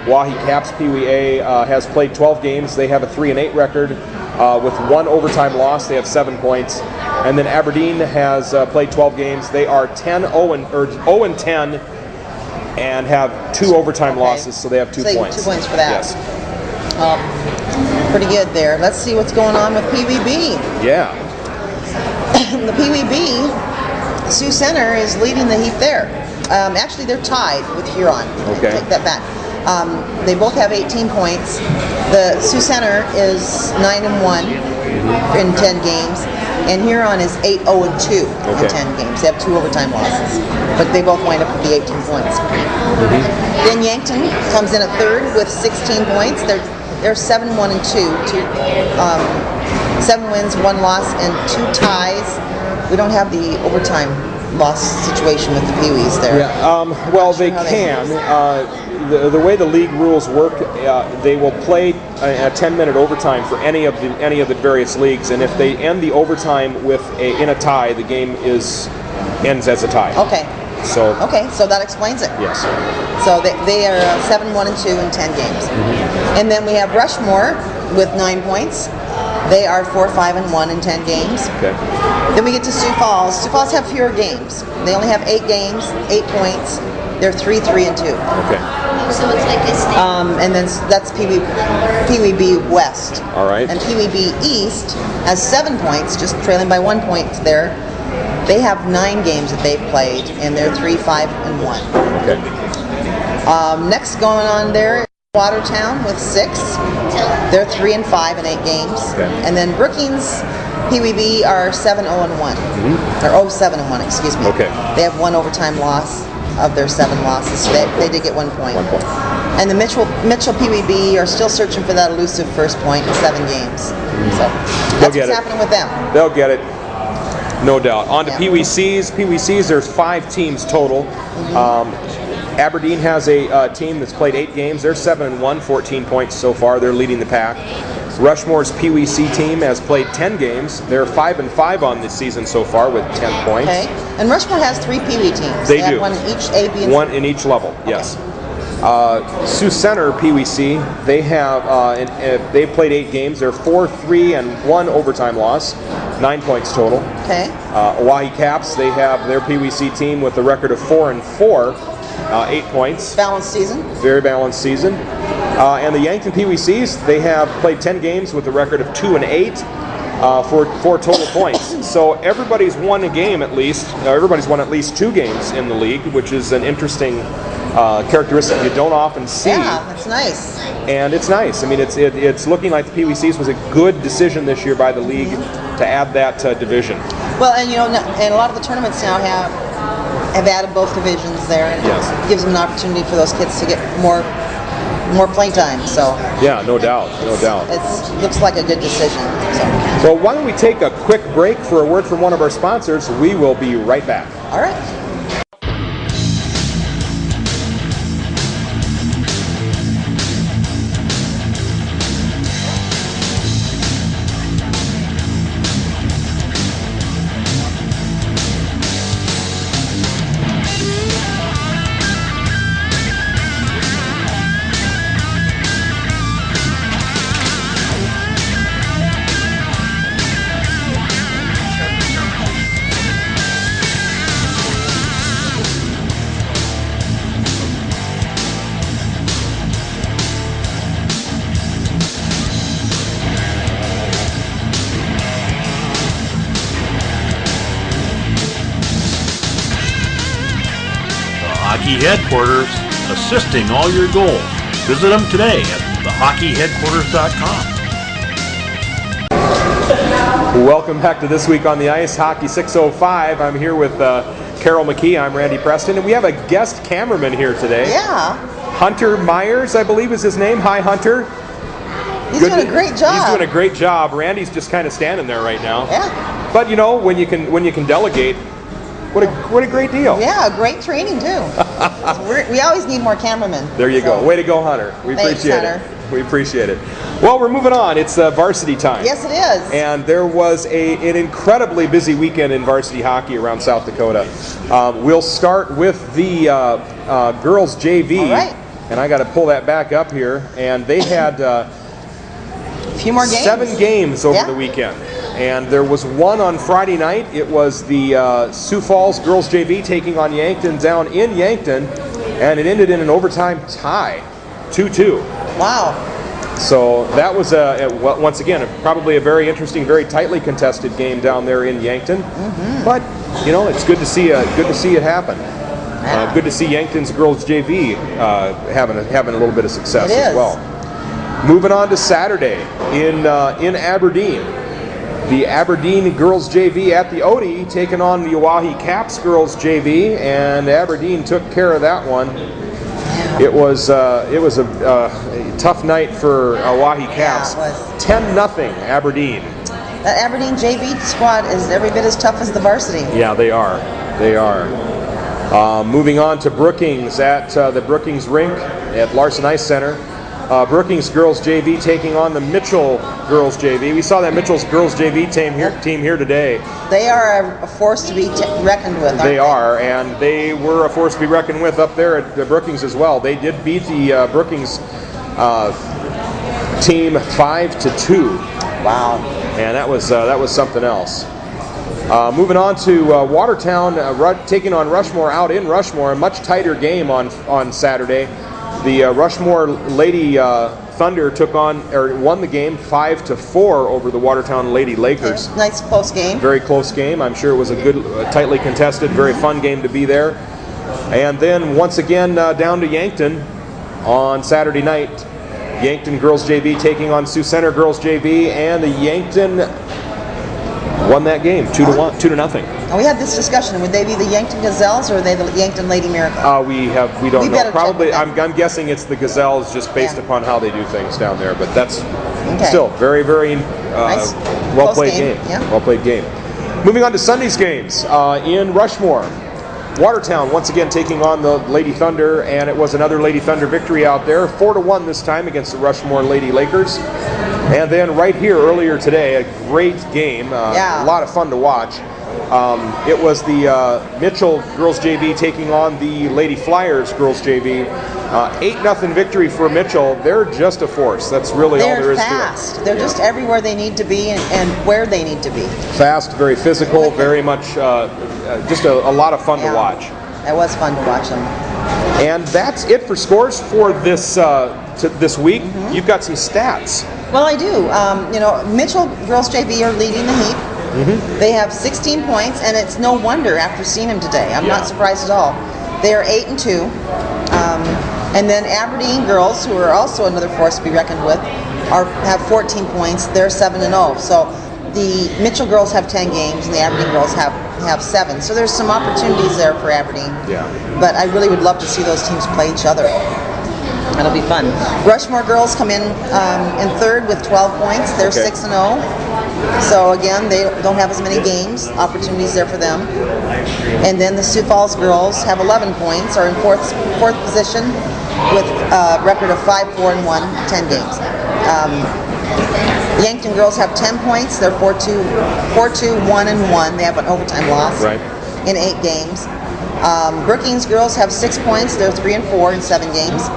Wahi Caps Pee Wee A has played 12 games. They have a 3-8 record with 1 overtime loss. They have 7 points. And then Aberdeen has played 12 games. They are 0-10 and have 2 overtime losses, so they have 2 points. 2 points for that. Yes. Pretty good there. Let's see what's going on with PWB. Yeah. The PWB, Sioux Center is leading the heat there. Actually, they're tied with Huron. Okay. Take that back. They both have 18 points. The Sioux Center is 9-1 in 10 games, and Huron is 8-0-2 in 10 games. They have 2 overtime losses, but they both wind up with the 18 points. Then Yankton comes in at 3rd with 16 points. They're 7-1-2, 7 wins, 1 loss, and 2 ties. We don't have the overtime loss situation with the Pee-wees there. Yeah. Well, they can. The way the league rules work, they will play a 10-minute overtime for any of the various leagues, and if they end the overtime in a tie, the game ends as a tie. Okay. So that explains it. Yes. So they are 7-1-2 in 10 games. And then we have Rushmore with 9 points. They are 4-5-1 in 10 games. Okay. Then we get to Sioux Falls. Sioux Falls have fewer games. They only have 8 games, 8 points. They're 3-3-2. Okay. So it's like a state. And then that's PWB West. All right. And PWB East has 7 points, just trailing by 1 point there. They have 9 games that they've played, and they're 3-5-1. Okay. Next going on there is Watertown with 6. They're 3-5 in 8 games. Okay. And then Brookings PWB are 7-0-1. Or 0-7-1, excuse me. Okay. They have 1 overtime loss of their 7 losses. So they did get 1 point. 1 point. And the Mitchell PWB are still searching for that elusive first point in 7 games. So that's what's happening with them. They'll get it. No doubt. On to Pee Wee C's. Pee Wee C's, there's 5 teams total. Aberdeen has a team that's played 8 games. They're 7-1, 14 points so far. They're leading the pack. Rushmore's Pee Wee C team has played 10 games. They're 5-5 on this season so far with 10 points. Okay. And Rushmore has 3 Pee Wee teams. They do. Have 1 in each A, B, and C. 1 in each level, yes. Sioux Center Pee Wee C, they have they've played 8 games. They're 4-3-1 overtime loss, 9 points total. Okay. Oahe Caps, they have their Pee Wee C team with a record of 4-4. 8 points. Balanced season. Very balanced season. And the Yankton Pee Wee Seas, they have played 10 games with a record of 2-8 for total points. So everybody's won a game at least. Everybody's won at least 2 games in the league, which is an interesting characteristic you don't often see. Yeah, that's nice. And it's nice. I mean, it's looking like the Pee Wee Seas was a good decision this year by the league to add that division. Well, and and a lot of the tournaments now have added both divisions there, and it gives them an opportunity for those kids to get more playing time. So yeah, no doubt, no doubt. It looks like a good decision. So why don't we take a quick break for a word from one of our sponsors? We will be right back. All right. Hockey Headquarters, assisting all your goals. Visit them today at thehockeyheadquarters.com. Welcome back to This Week on the Ice, Hockey 605. I'm here with Carol McKee. I'm Randy Preston, and we have a guest cameraman here today. Yeah. Hunter Myers, I believe is his name. Hi, Hunter. He's doing a great job. He's doing a great job. Randy's just kind of standing there right now. Yeah. But you know, when you can delegate, what a great deal. Yeah, great training too. We always need more cameramen. There you go. Way to go, Hunter. We appreciate it. We appreciate it. Well, we're moving on. It's varsity time. Yes, it is. And there was an incredibly busy weekend in varsity hockey around South Dakota. We'll start with the girls JV. All right. And I got to pull that back up here. And they had a few more games. 7 games over the weekend. And there was one on Friday night. It was the Sioux Falls girls JV taking on Yankton down in Yankton, and it ended in an overtime tie, 2-2. Wow. So that was once again probably a very interesting, very tightly contested game down there in Yankton. Mm-hmm. But you know, it's good to see it happen. Yeah. Good to see Yankton's girls JV having a little bit of success as well. Moving on to Saturday in Aberdeen. The Aberdeen girls JV at the Odie taking on the Oahe Caps girls JV, and Aberdeen took care of that one. It was a tough night for Oahe Caps. Yeah, 10-0 Aberdeen. That Aberdeen JV squad is every bit as tough as the varsity. Yeah, they are. They are. Moving on to Brookings at the Brookings rink at Larson Ice Center. Brookings girls JV taking on the Mitchell girls JV. We saw that Mitchell's girls JV team here today. They are a force to be reckoned with. They are, and they were a force to be reckoned with up there at the Brookings as well. They did beat the Brookings team 5-2. Wow! And that was something else. Moving on to Watertown taking on Rushmore out in Rushmore. A much tighter game on Saturday. The Rushmore Lady Thunder won the game 5-4 over the Watertown Lady Lakers. Okay. Nice close game. Very close game. I'm sure it was a good, tightly contested, very fun game to be there. And then once again down to Yankton on Saturday night. Yankton girls JV taking on Sioux Center girls JV, and the Yankton won that game 2-1, 2-0. And we had this discussion. Would they be the Yankton Gazelles or are they the Yankton Lady Miracle? We don't know. Probably, I'm guessing it's the Gazelles just based upon how they do things down there. But that's still very, very nice. well played game. Yeah. Well played game. Moving on to Sunday's games in Rushmore. Watertown once again taking on the Lady Thunder, and it was another Lady Thunder victory out there, 4-1 this time against the Rushmore Lady Lakers. And then right here earlier today, a great game, a lot of fun to watch. It was the Mitchell girls JV taking on the Lady Flyers girls JV. 8-0 victory for Mitchell. They're just a force. That's really all there is to it. They're fast. They're just everywhere they need to be and where they need to be. Fast, very physical, very much just a lot of fun to watch. It was fun to watch them. And that's it for scores for this this week. You've got some stats. Well, I do. Mitchell girls JV are leading the heat. They have 16 points, and it's no wonder after seeing them today. I'm not surprised at all. They are 8-2. And then Aberdeen girls, who are also another force to be reckoned with, have 14 points. They're 7-0. So the Mitchell girls have 10 games, and the Aberdeen girls have 7. So there's some opportunities there for Aberdeen. Yeah. But I really would love to see those teams play each other. That'll be fun. Rushmore girls come in third with 12 points. They're 6-0. So again, they don't have as many games. Opportunities there for them. And then the Sioux Falls girls have 11 points, are in fourth position with a record of 5-4-1, 10 games. The Yankton girls have 10 points. They're 4-2-1-1. They have an overtime loss in 8 games. Brookings girls have 6 points. They're 3-4 in 7 games.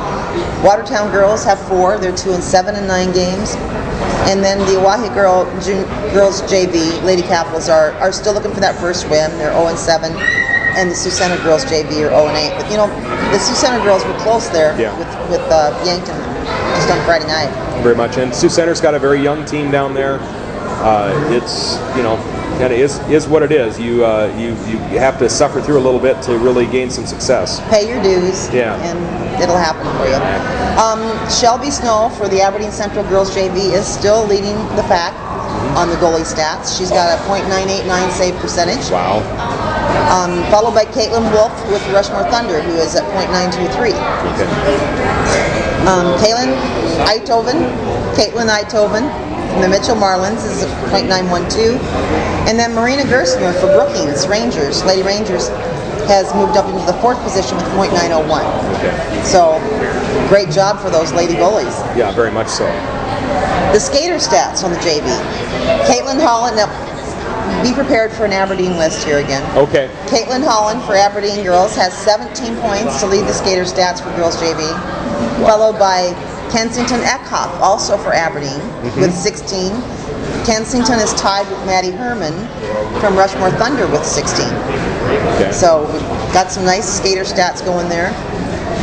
Watertown girls have 4. They're 2-7 in 9 games. And then the Oahe girls JV, Lady Capitals, are still looking for that first win. They're 0-7. And the Sioux Center girls JV are 0-8. But the Sioux Center girls were close there with Yankton just on Friday night. Very much. And Sioux Center's got a very young team down there. It's kind of is what it is. You have to suffer through a little bit to really gain some success. Pay your dues, and it'll happen for you. Shelby Snow for the Aberdeen Central girls JV is still leading the pack on the goalie stats. She's got a .989 save percentage. Wow. Followed by Caitlin Wolf with the Rushmore Thunder, who is at .923. Okay. Caitlin Eitoven from the Mitchell Marlins is at .912. And then Marina Gersner for Brookings Rangers, Lady Rangers, has moved up into the 4th position with .901. Okay. So, great job for those lady goalies. Yeah, very much so. The skater stats on the JV. Caitlin Holland, now be prepared for an Aberdeen list here again. Okay. Caitlin Holland for Aberdeen girls has 17 points to lead the skater stats for girls JV, followed by Kensington Eckhoff, also for Aberdeen, with 16. Kensington is tied with Maddie Herman from Rushmore Thunder with 16. Okay. So we've got some nice skater stats going there.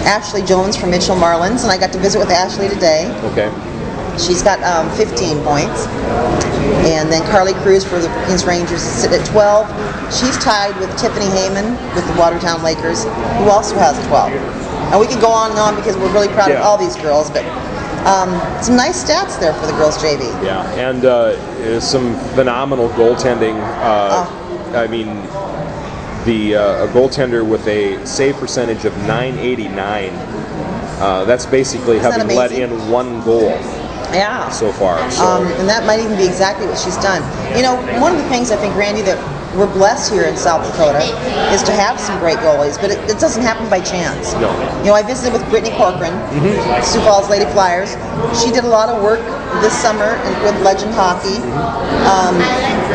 Ashley Jones from Mitchell Marlins, and I got to visit with Ashley today. Okay. She's got 15 points. And then Carly Cruz for the Brookings Rangers is sitting at 12. She's tied with Tiffany Heyman with the Watertown Lakers, who also has 12. And we could go on and on because we're really proud of all these girls, but some nice stats there for the girls JV. Yeah, and some phenomenal goaltending. I mean, a goaltender with a save percentage of .989. That's basically having let in 1 goal. Yeah. So far. So. And that might even be exactly what she's done. One of the things I think, Randy, that we're blessed here in South Dakota is to have some great goalies, but it doesn't happen by chance. No. I visited with Brittany Corcoran, Sioux Falls Lady Flyers. She did a lot of work this summer with Legend Hockey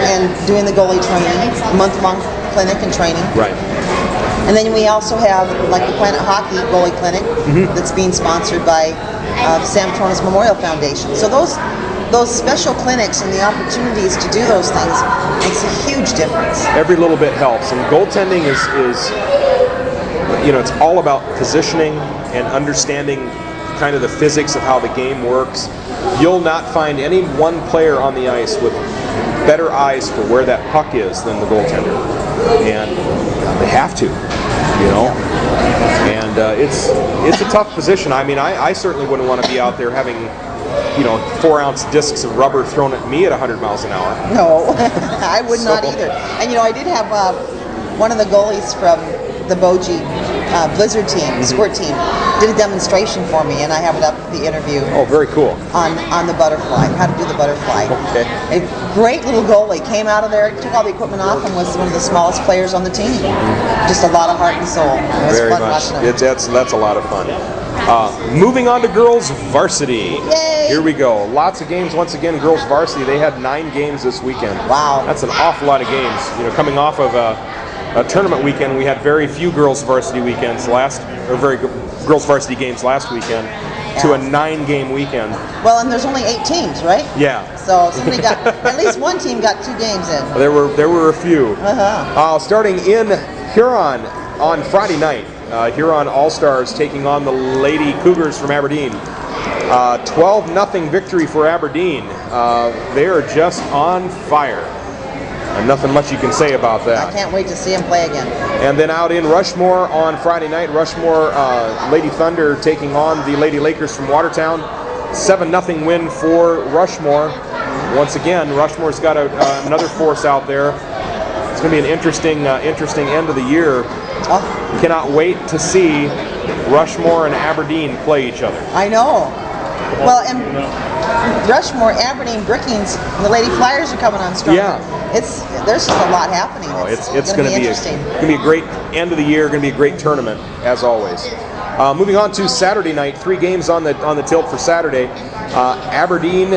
and doing the goalie training, month-long clinic and training. Right. And then we also have the Planet Hockey Goalie Clinic that's being sponsored by the Sam Tornes Memorial Foundation. So those special clinics and the opportunities to do those things makes a huge difference. Every little bit helps, and goaltending is it's all about positioning and understanding kind of the physics of how the game works. You'll not find any one player on the ice with better eyes for where that puck is than the goaltender, and they have to, and it's a tough position. I mean, I certainly wouldn't want to be out there having 4-ounce discs of rubber thrown at me at 100 miles an hour. No, I would not either. And I did have one of the goalies from the Boji Blizzard team, squirt team, did a demonstration for me, and I have it up for the interview. Oh, very cool. On the butterfly, how to do the butterfly. Okay. A great little goalie, came out of there, took all the equipment off, and was one of the smallest players on the team. Just a lot of heart and soul. It was fun watching him. That's a lot of fun. Moving on to girls varsity. Yay! Here we go. Lots of games. Once again, girls varsity. They had 9 games this weekend. Wow. That's an awful lot of games. Coming off of a tournament weekend, we had very few girls varsity weekends girls varsity games last weekend to a 9-game weekend. Well, and there's only 8 teams, right? Yeah. So somebody got at least one team got 2 games in. There were a few. Starting in Huron on Friday night. Huron All-Stars taking on the Lady Cougars from Aberdeen. 12-0 victory for Aberdeen. They are just on fire. And nothing much you can say about that. I can't wait to see them play again. And then out in Rushmore on Friday night, Rushmore Lady Thunder taking on the Lady Lakers from Watertown. 7-0 win for Rushmore. Once again, Rushmore's got another force out there. It's going to be an interesting end of the year. Oh. Cannot wait to see Rushmore and Aberdeen play each other. I know. Well, and Rushmore, Aberdeen, Brookings, the Lady Flyers are coming on strong. Yeah. There's just a lot happening. It's going to be interesting. It's going to be a great end of the year. Going to be a great tournament as always. Moving on to Saturday night, 3 games on the tilt for Saturday. Aberdeen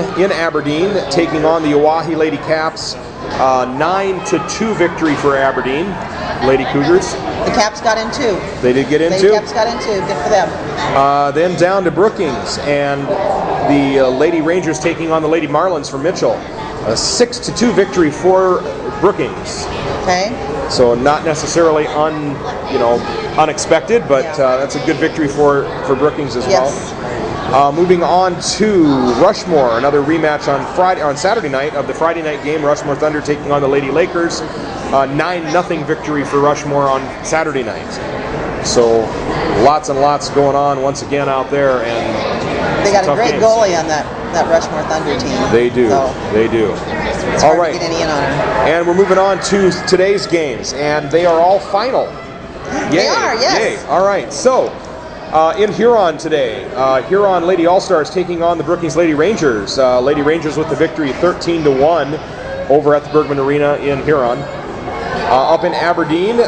taking on the Oahe Lady Caps. 9-2 victory for Aberdeen Lady Cougars. The Caps got in 2. They did get in 2. The Caps got in 2. Good for them. Then down to Brookings and the Lady Rangers taking on the Lady Marlins from Mitchell. A 6-2 victory for Brookings. Okay. So not necessarily unexpected, but that's a good victory for Brookings as well. Moving on to Rushmore, another rematch on Saturday night of the Friday night game. Rushmore Thunder taking on the Lady Lakers. 9-0 victory for Rushmore on Saturday night. So lots and lots going on once again out there, and they got a great goalie on that Rushmore Thunder team. They do. They do. It's hard to get any in on her. And we're moving on to today's games, and they are all final. Yay, they are, yes. Yay. All right, so in Huron today, Huron Lady All-Stars taking on the Brookings Lady Rangers. Lady Rangers with the victory 13-1 over at the Bergman Arena in Huron. Up in Aberdeen,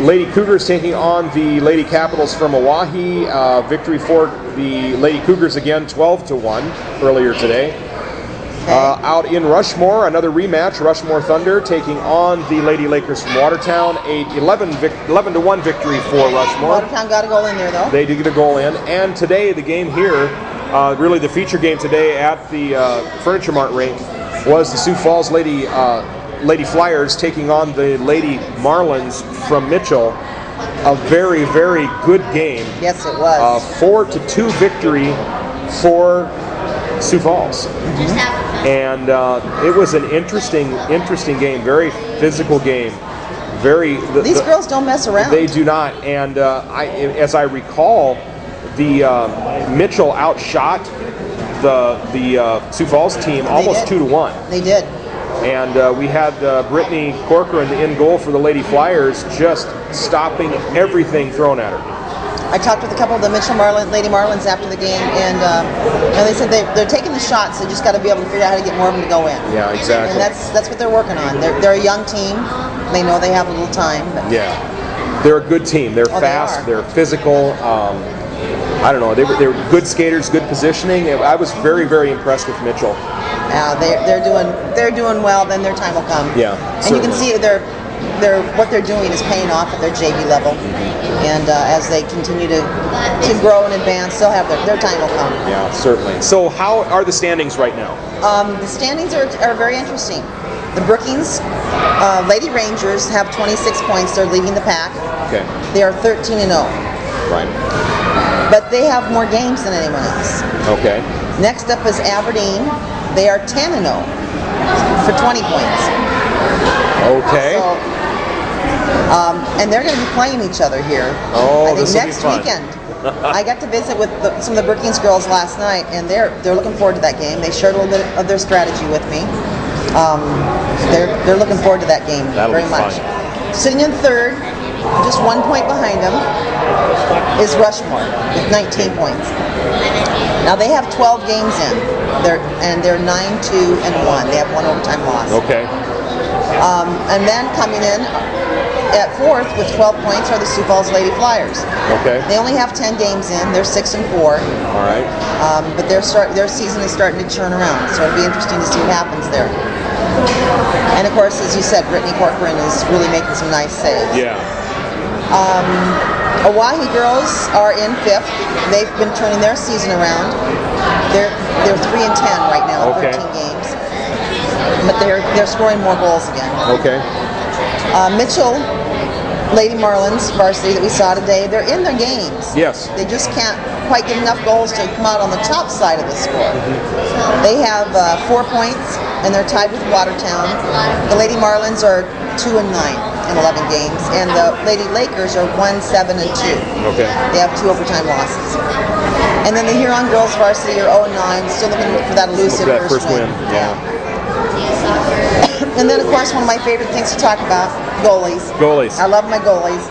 Lady Cougars taking on the Lady Capitals from Oahe. Victory for the Lady Cougars again, 12-1 earlier today. Out in Rushmore, another rematch. Rushmore Thunder taking on the Lady Lakers from Watertown. A 11-1 victory for Rushmore. Watertown got a goal in there, though. They did get a goal in. And today, the game here, really the feature game today at the Furniture Mart rink, was the Sioux Falls Lady Flyers taking on the Lady Marlins from Mitchell. A very, very good game. Yes, it was. 4-2 victory for Sioux Falls. And it was an interesting game. Very physical game. These girls don't mess around. They do not. And as I recall, the Mitchell outshot the Sioux Falls team almost 2-1. They did. And we had Brittany Corcoran in goal for the Lady Flyers, just stopping everything thrown at her. I talked with a couple of the Mitchell Lady Marlins after the game, and they said they're taking the shots. They just got to be able to figure out how to get more of them to go in. Yeah, exactly. And that's what they're working on. They're a young team. They know they have a little time. But yeah, they're a good team. They're fast. They're physical. I don't know. They were good skaters, good positioning. I was very, very impressed with Mitchell. They're doing well. Then their time will come. Yeah, and certainly. you can see what they're doing is paying off at their JV level. And as they continue to grow and advance, they'll have their time will come. Yeah, certainly. So how are the standings right now? The standings are very interesting. The Brookings Lady Rangers have 26 points. They're leading the pack. Okay. They are 13-0. Right. But they have more games than anyone else. Okay. Next up is Aberdeen. They are 10-0 for 20 points. Okay. So, and they're going to be playing each other here. Oh, I think this will next be fun. weekend. I got to visit with some of the Brookings girls last night, and they're looking forward to that game. They shared a little bit of their strategy with me. They're looking forward to that game very much. Sitting in third, just 1 point behind them, is Rushmore with 19 points. Now they have 12 games in. They're 9-2-1. They have one overtime loss. Okay. And then coming in at fourth with 12 points are the Sioux Falls Lady Flyers. Okay. They only have 10 games in. They're 6-4. All right. But their season is starting to turn around, so it'll be interesting to see what happens there. And of course, as you said, Brittany Corcoran is really making some nice saves. Yeah. Oahe girls are in fifth. They've been turning their season around. They're 3-10 right now, 13 games. But they're scoring more goals again. Okay. Mitchell Lady Marlins varsity that we saw today, they're in their games. Yes. They just can't quite get enough goals to come out on the top side of the score. They have 4 points, and they're tied with Watertown. The Lady Marlins are 2-9 in 11 games, and the Lady Lakers are 1-7-2. Okay. They have 2 overtime losses. And then the Huron girls varsity are 0-9, still looking for that elusive first win. Yeah. And then, of course, one of my favorite things to talk about, goalies. Goalies. I love my goalies.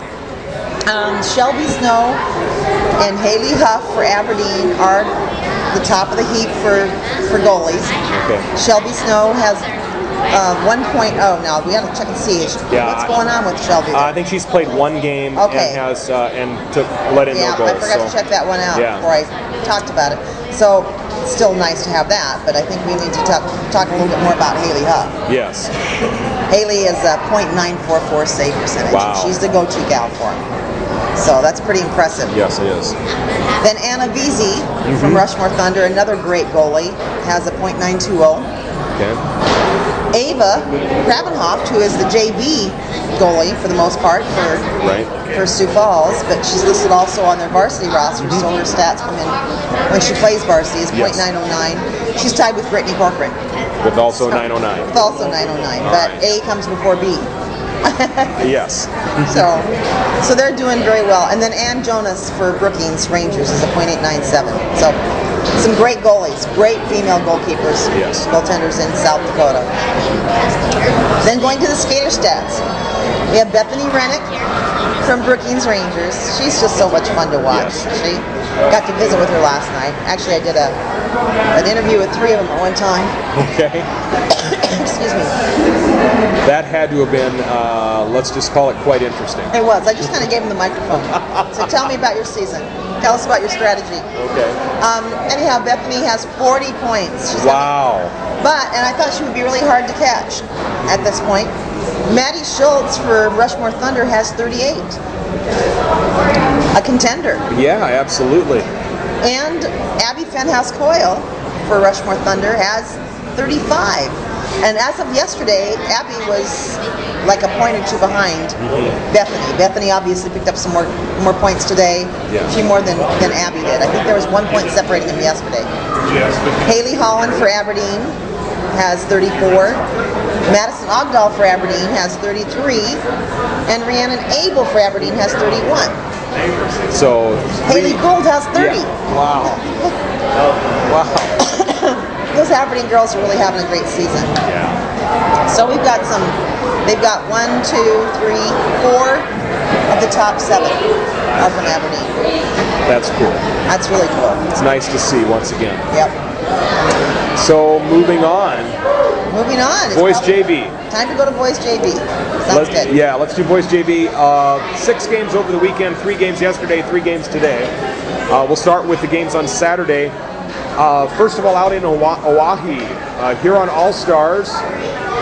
Shelby Snow and Haley Huff for Aberdeen are the top of the heap for goalies. Okay. Shelby Snow has 1.0 now. We got to check and see what's going on with Shelby. I think she's played 1 game and has let in no goals. I forgot to check that one out before I talked about it. So it's still nice to have that, but I think we need to talk a little bit more about Haley Huff. Yes. Haley is a .944 save percentage. Wow. She's the go-to gal for him. So that's pretty impressive. Yes, it is. Then Anna Veazey from Rushmore Thunder, another great goalie, has a .920. Okay. Ava Krabenhoft, who is the JV goalie for the most part for Sioux Falls, but she's listed also on their varsity roster, so her stats come in when she plays varsity is .909. She's tied with Brittany Corcoran. With also 909. With also 909, but A comes before B. Yes. So they're doing very well. And then Ann Jonas for Brookings Rangers is a .897. So some great goalies, great female goalkeepers, goaltenders in South Dakota. Then going to the skater stats, we have Bethany Rennick from Brookings Rangers. She's just so much fun to watch. She got to visit with her last night. Actually, I did an interview with 3 of them at one time. Okay. Excuse me. That had to have been, let's just call it quite interesting. It was. I just kind of gave them the microphone. So tell me about your season. Tell us about your strategy. Okay. Anyhow, Bethany has 40 points. Wow. And I thought she would be really hard to catch at this point. Maddie Schultz for Rushmore Thunder has 38. A contender. Yeah, absolutely. And Abby Fenhouse Coyle for Rushmore Thunder has 35. And as of yesterday, Abby was like a point or 2 behind Bethany. Bethany obviously picked up some more points today, a few more than Abby did. I think there was 1 point separating them yesterday. Haley Holland for Aberdeen has 34. Madison Ogdahl for Aberdeen has 33. And Rhiannon Abel for Aberdeen has 31. So Haley Gould has 30. Yeah. Wow. Wow. Those Aberdeen girls are really having a great season. Yeah. So they've got 1, 2, 3, 4 of the top 7 are from Aberdeen. That's cool. That's really cool. It's nice to see once again. Yep. So moving on. Boys JV. Time to go to Boys JV. Sounds good. Yeah, let's do Boys JV. 6 games over the weekend, 3 games yesterday, 3 games today. We'll start with the games on Saturday. First of all, out in Oahe, Huron All-Stars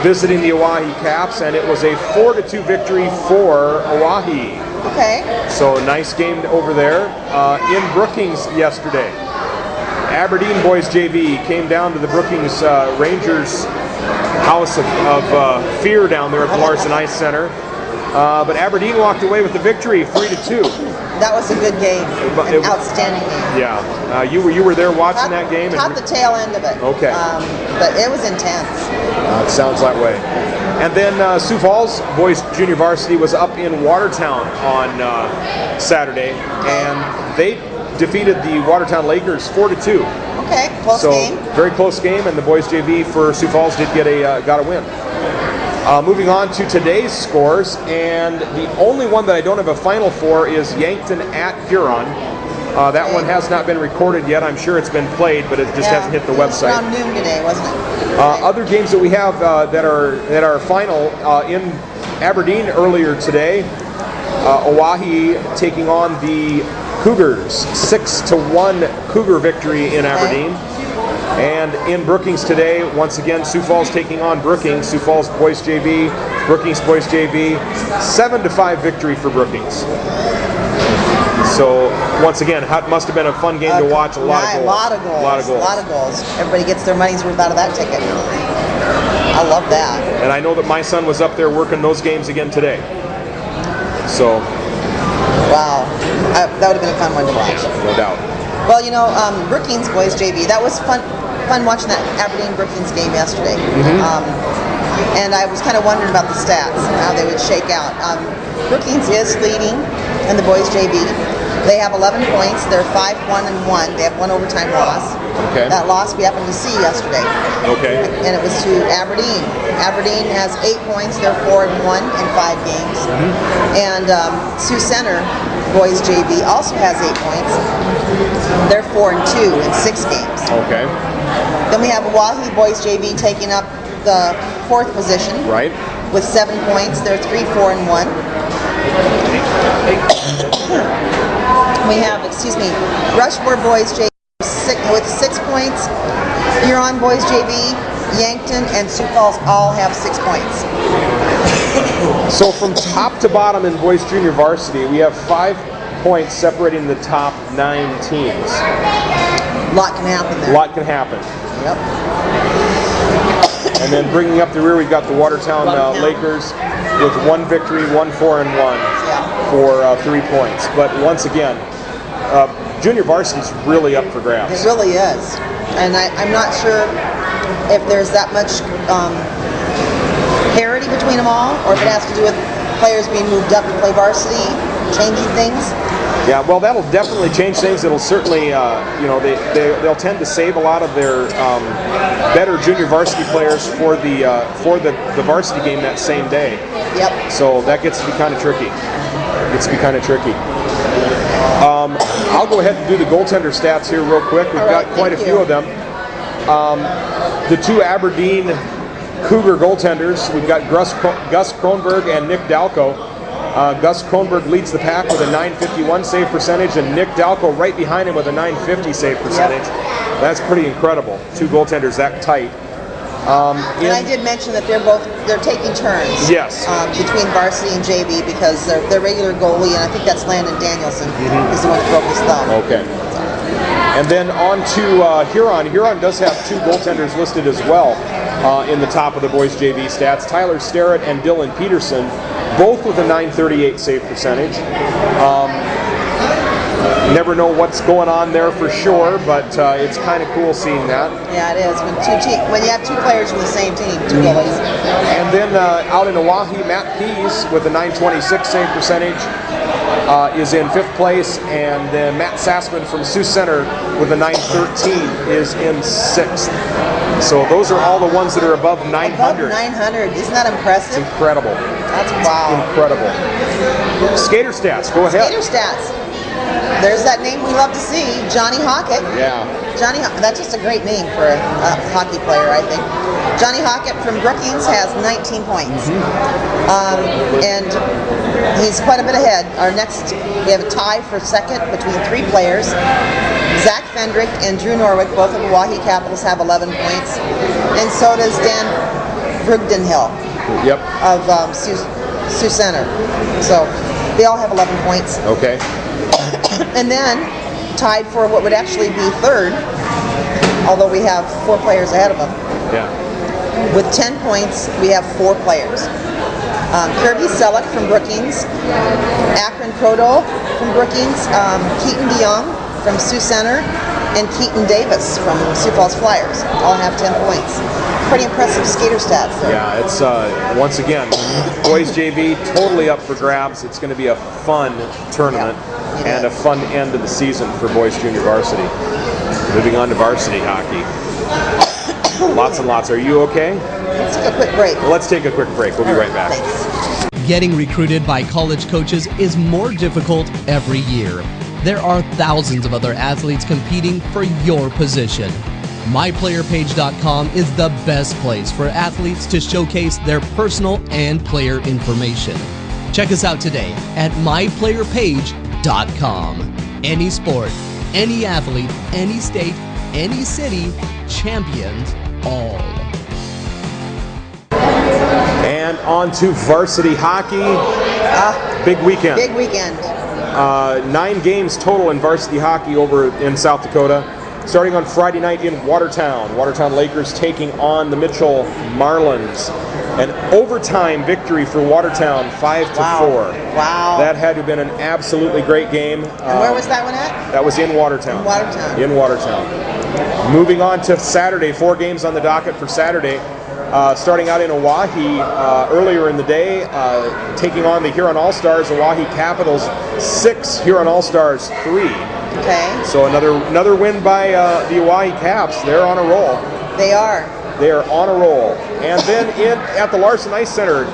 visiting the Oahe Caps, and it was a 4-2 victory for Oahe. Okay. So nice game over there. In Brookings yesterday, Aberdeen Boys JV came down to the Brookings Rangers house of fear down there at the Larson Ice Center. But Aberdeen walked away with the victory, 3-2. That was a good game, an outstanding game. Yeah, you were there watching that game. Caught the tail end of it. Okay. But it was intense. It sounds that way. And then Sioux Falls Boys Junior Varsity was up in Watertown on Saturday, and they defeated the Watertown Lakers 4-2. Okay, close game. Very close game, and the Boys JV for Sioux Falls did got a win. Moving on to today's scores, and the only one that I don't have a final for is Yankton at Huron. That one has not been recorded yet. I'm sure it's been played, but it just hasn't hit the website. It was around noon today, wasn't it? Other games that we have that are final in Aberdeen earlier today. Oahe taking on the Cougars, 6-1 Cougar victory in Aberdeen. And in Brookings today, once again, Sioux Falls taking on Brookings. Sioux Falls Boys JV, Brookings Boys JV, 7-5 victory for Brookings. So once again, it must have been a fun game to watch. A lot of goals. Everybody gets their money's worth out of that ticket. I love that. And I know that my son was up there working those games again today. So, wow, that would have been a fun one to watch. yeah, no doubt. Well, you know, Brookings boys JV, that was fun watching that Aberdeen-Brookings game yesterday. And I was kind of wondering about the stats and how they would shake out. Brookings is leading in the boys JV. They have 11 points. They're 5-1-1. They have one overtime loss. Okay. That loss we happened to see yesterday. Okay. And it was to Aberdeen. Aberdeen has 8 points. They're 4-1 in 5 games. And Sioux Center boys JV also has 8 points. They're 4-2 in 6 games. Okay. Then we have Oahe boys JV taking up the 4th position. Right. With 7 points. They're 3-4-1. We have, Rushmore boys JV with 6 points. Huron boys JV, Yankton, and Sioux Falls all have 6 points. So from top to bottom in boys junior varsity, we have 5 points separating the top 9 teams. A lot can happen there. A lot can happen. Yep. And then bringing up the rear, we've got the Watertown Lakers with 1 victory, 1 4-1 for 3 points. But once again, junior varsity is really up for grabs. It really is. And I'm not sure if there's that much parity between them all, or if it has to do with players being moved up to play varsity, changing things. Yeah, well, that'll definitely change things. It'll certainly, they'll tend to save a lot of their better junior varsity players for the varsity game that same day. Yep. So that gets to be kind of tricky. I'll go ahead and do the goaltender stats here real quick. We've got quite a few of them. The 2 Aberdeen Cougar goaltenders, we've got Gus Kronberg and Nick Dalco. Gus Kronberg leads the pack with a .951 save percentage, and Nick Dalco right behind him with a .950 save percentage. Yep. That's pretty incredible. 2 goaltenders that tight. And I did mention that they're taking turns. Yes. Between varsity and JV, because their regular goalie, and I think that's Landon Danielson, is the one who broke his thumb. Okay. And then on to Huron. Huron does have 2 goaltenders listed as well in the top of the boys JV stats. Tyler Starrett and Dylan Peterson, both with a .938 save percentage. Never know what's going on there for sure, but it's kind of cool seeing that. Yeah, it is. When you have 2 players from the same team, 2 goalies. And then out in Oahe, Matt Pease with a .926 save percentage is in 5th place, and then Matt Sassman from Sioux Center with a .913 is in 6th. So those are all the ones that are above 900. Above 900. Isn't that impressive? It's incredible. That's wow. Incredible. Skater stats. Go ahead. Skater stats. There's that name we love to see, Johnny Hockett. Yeah. That's just a great name for a hockey player, I think. Johnny Hockett from Brookings has 19 points. And he's quite a bit ahead. We have a tie for second between 3 players. Zach Fendrick and Drew Norwick, both of the Oahe Capitals, have 11 points. And so does Dan Brugdenhill of Sioux Center. So they all have 11 points. Okay. And then, tied for what would actually be 3rd, although we have 4 players ahead of them. Yeah. With 10 points, we have 4 players. Kirby Selleck from Brookings, Akron Krodo from Brookings, Keaton DeYoung from Sioux Center, and Keaton Davis from Sioux Falls Flyers. All have 10 points. Pretty impressive skater stats there. Yeah, it's, once again, boys JV totally up for grabs. It's going to be a fun tournament and a fun end of the season for boys junior varsity. Moving on to varsity hockey. Lots and lots. Are you okay? Let's take a quick break. Well, let's take a quick break. We'll be right back. Thanks. Getting recruited by college coaches is more difficult every year. There are thousands of other athletes competing for your position. MyPlayerPage.com is the best place for athletes to showcase their personal and player information. Check us out today at MyPlayerPage.com. Any sport, any athlete, any state, any city, champions all. And on to varsity hockey. Big weekend. Big weekend. 9 games total in varsity hockey over in South Dakota. Starting on Friday night in Watertown. Watertown Lakers taking on the Mitchell Marlins. An overtime victory for Watertown, 5-4. Wow. That had to have been an absolutely great game. And where was that one at? That was in Watertown. In Watertown. Moving on to Saturday, 4 games on the docket for Saturday. Starting out in Oahe earlier in the day, taking on the Huron All-Stars. Oahe Capitals 6, Huron All-Stars 3. Okay. So another win by the Oahe Caps. They're on a roll. They are. They are on a roll. And then at the Larson Ice Center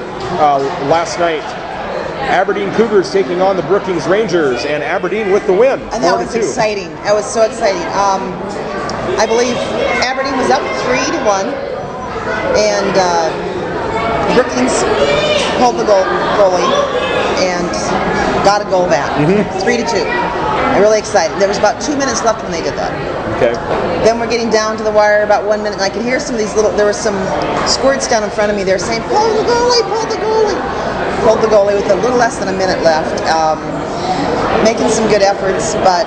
last night, Aberdeen Cougars taking on the Brookings Rangers, and Aberdeen with the win. And that was exciting. That was so exciting. I believe Aberdeen was up 3-1, and Brookings pulled the goalie and got a goal back, 3-2. I'm really excited. There was about 2 minutes left when they did that. Okay. Then we're getting down to the wire about 1 minute, and I could hear some of these there were some squirts down in front of me. They're saying, pull the goalie, pull the goalie. Pulled the goalie with a little less than a minute left. Making some good efforts, but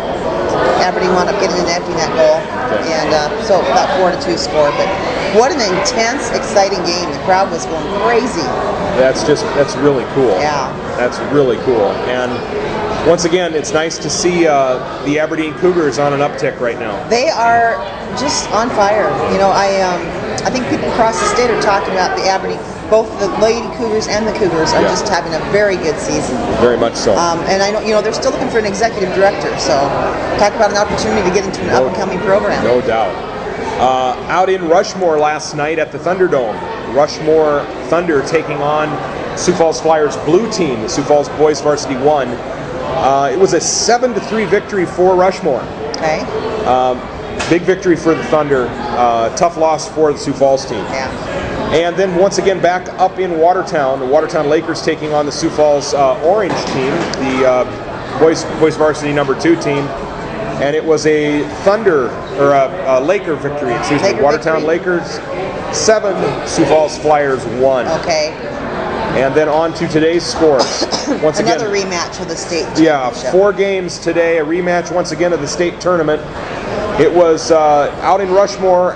Aberdeen wound up getting an empty net goal. Okay. And so that 4-2 score. But what an intense, exciting game. The crowd was going crazy. That's really cool. Yeah. That's really cool. And once again, it's nice to see the Aberdeen Cougars on an uptick right now. They are just on fire. You know, I think people across the state are talking about the Aberdeen. Both the Lady Cougars and the Cougars are just having a very good season. Very much so. And I know, they're still looking for an executive director. So talk about an opportunity to get into an up-and-coming program. No doubt. Out in Rushmore last night at the Thunderdome, Rushmore Thunder taking on Sioux Falls Flyers blue team. The Sioux Falls boys varsity won. It was a 7-3 victory for Rushmore. Okay. Big victory for the Thunder. Tough loss for the Sioux Falls team. Yeah. And then once again back up in Watertown, the Watertown Lakers taking on the Sioux Falls Orange team, the boys varsity number 2 team. And it was a Laker victory. Excuse me. Watertown Lakers 7, Sioux Falls Flyers 1. Okay. And then on to today's scores. Once again, another rematch of the state championship. Yeah, 4 games today, a rematch once again of the state tournament. It was out in Rushmore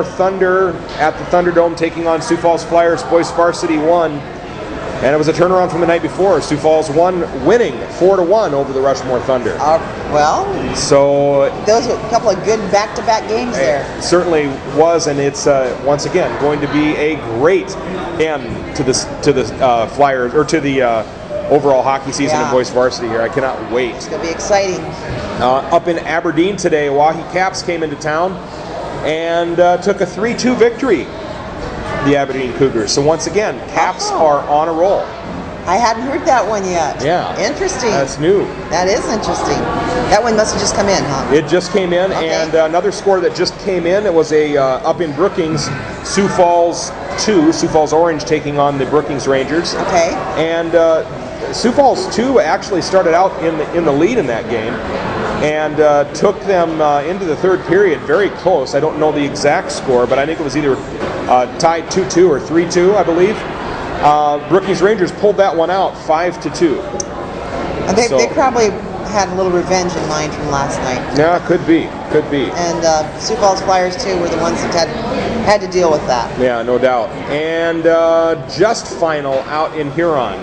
Thunder at the Thunderdome taking on Sioux Falls Flyers boys varsity 1. And it was a turnaround from the night before. Sioux Falls winning 4-1 over the Rushmore Thunder. So those were a couple of good back-to-back games there. It certainly was, and it's once again going to be a great end to the Flyers, or to the overall hockey season in boys varsity here. I cannot wait. It's going to be exciting. Up in Aberdeen today, Oahe Caps came into town and took a 3-2 victory. The Aberdeen Cougars. So once again, Caps are on a roll. I hadn't heard that one yet. Yeah. Interesting. That's new. That is interesting. That one must have just come in, huh? It just came in, and another score that just came in, it was a up in Brookings, Sioux Falls 2, Sioux Falls Orange taking on the Brookings Rangers. Okay. And Sioux Falls 2 actually started out in the lead in that game, and took them into the third period very close. I don't know the exact score, but I think it was either tied 2-2 or 3-2, I believe. Brookings Rangers pulled that one out 5-2. They probably had a little revenge in mind from last night. Yeah, could be. And Sioux Falls Flyers too were the ones that had to deal with that. Yeah, no doubt. And just final out in Huron.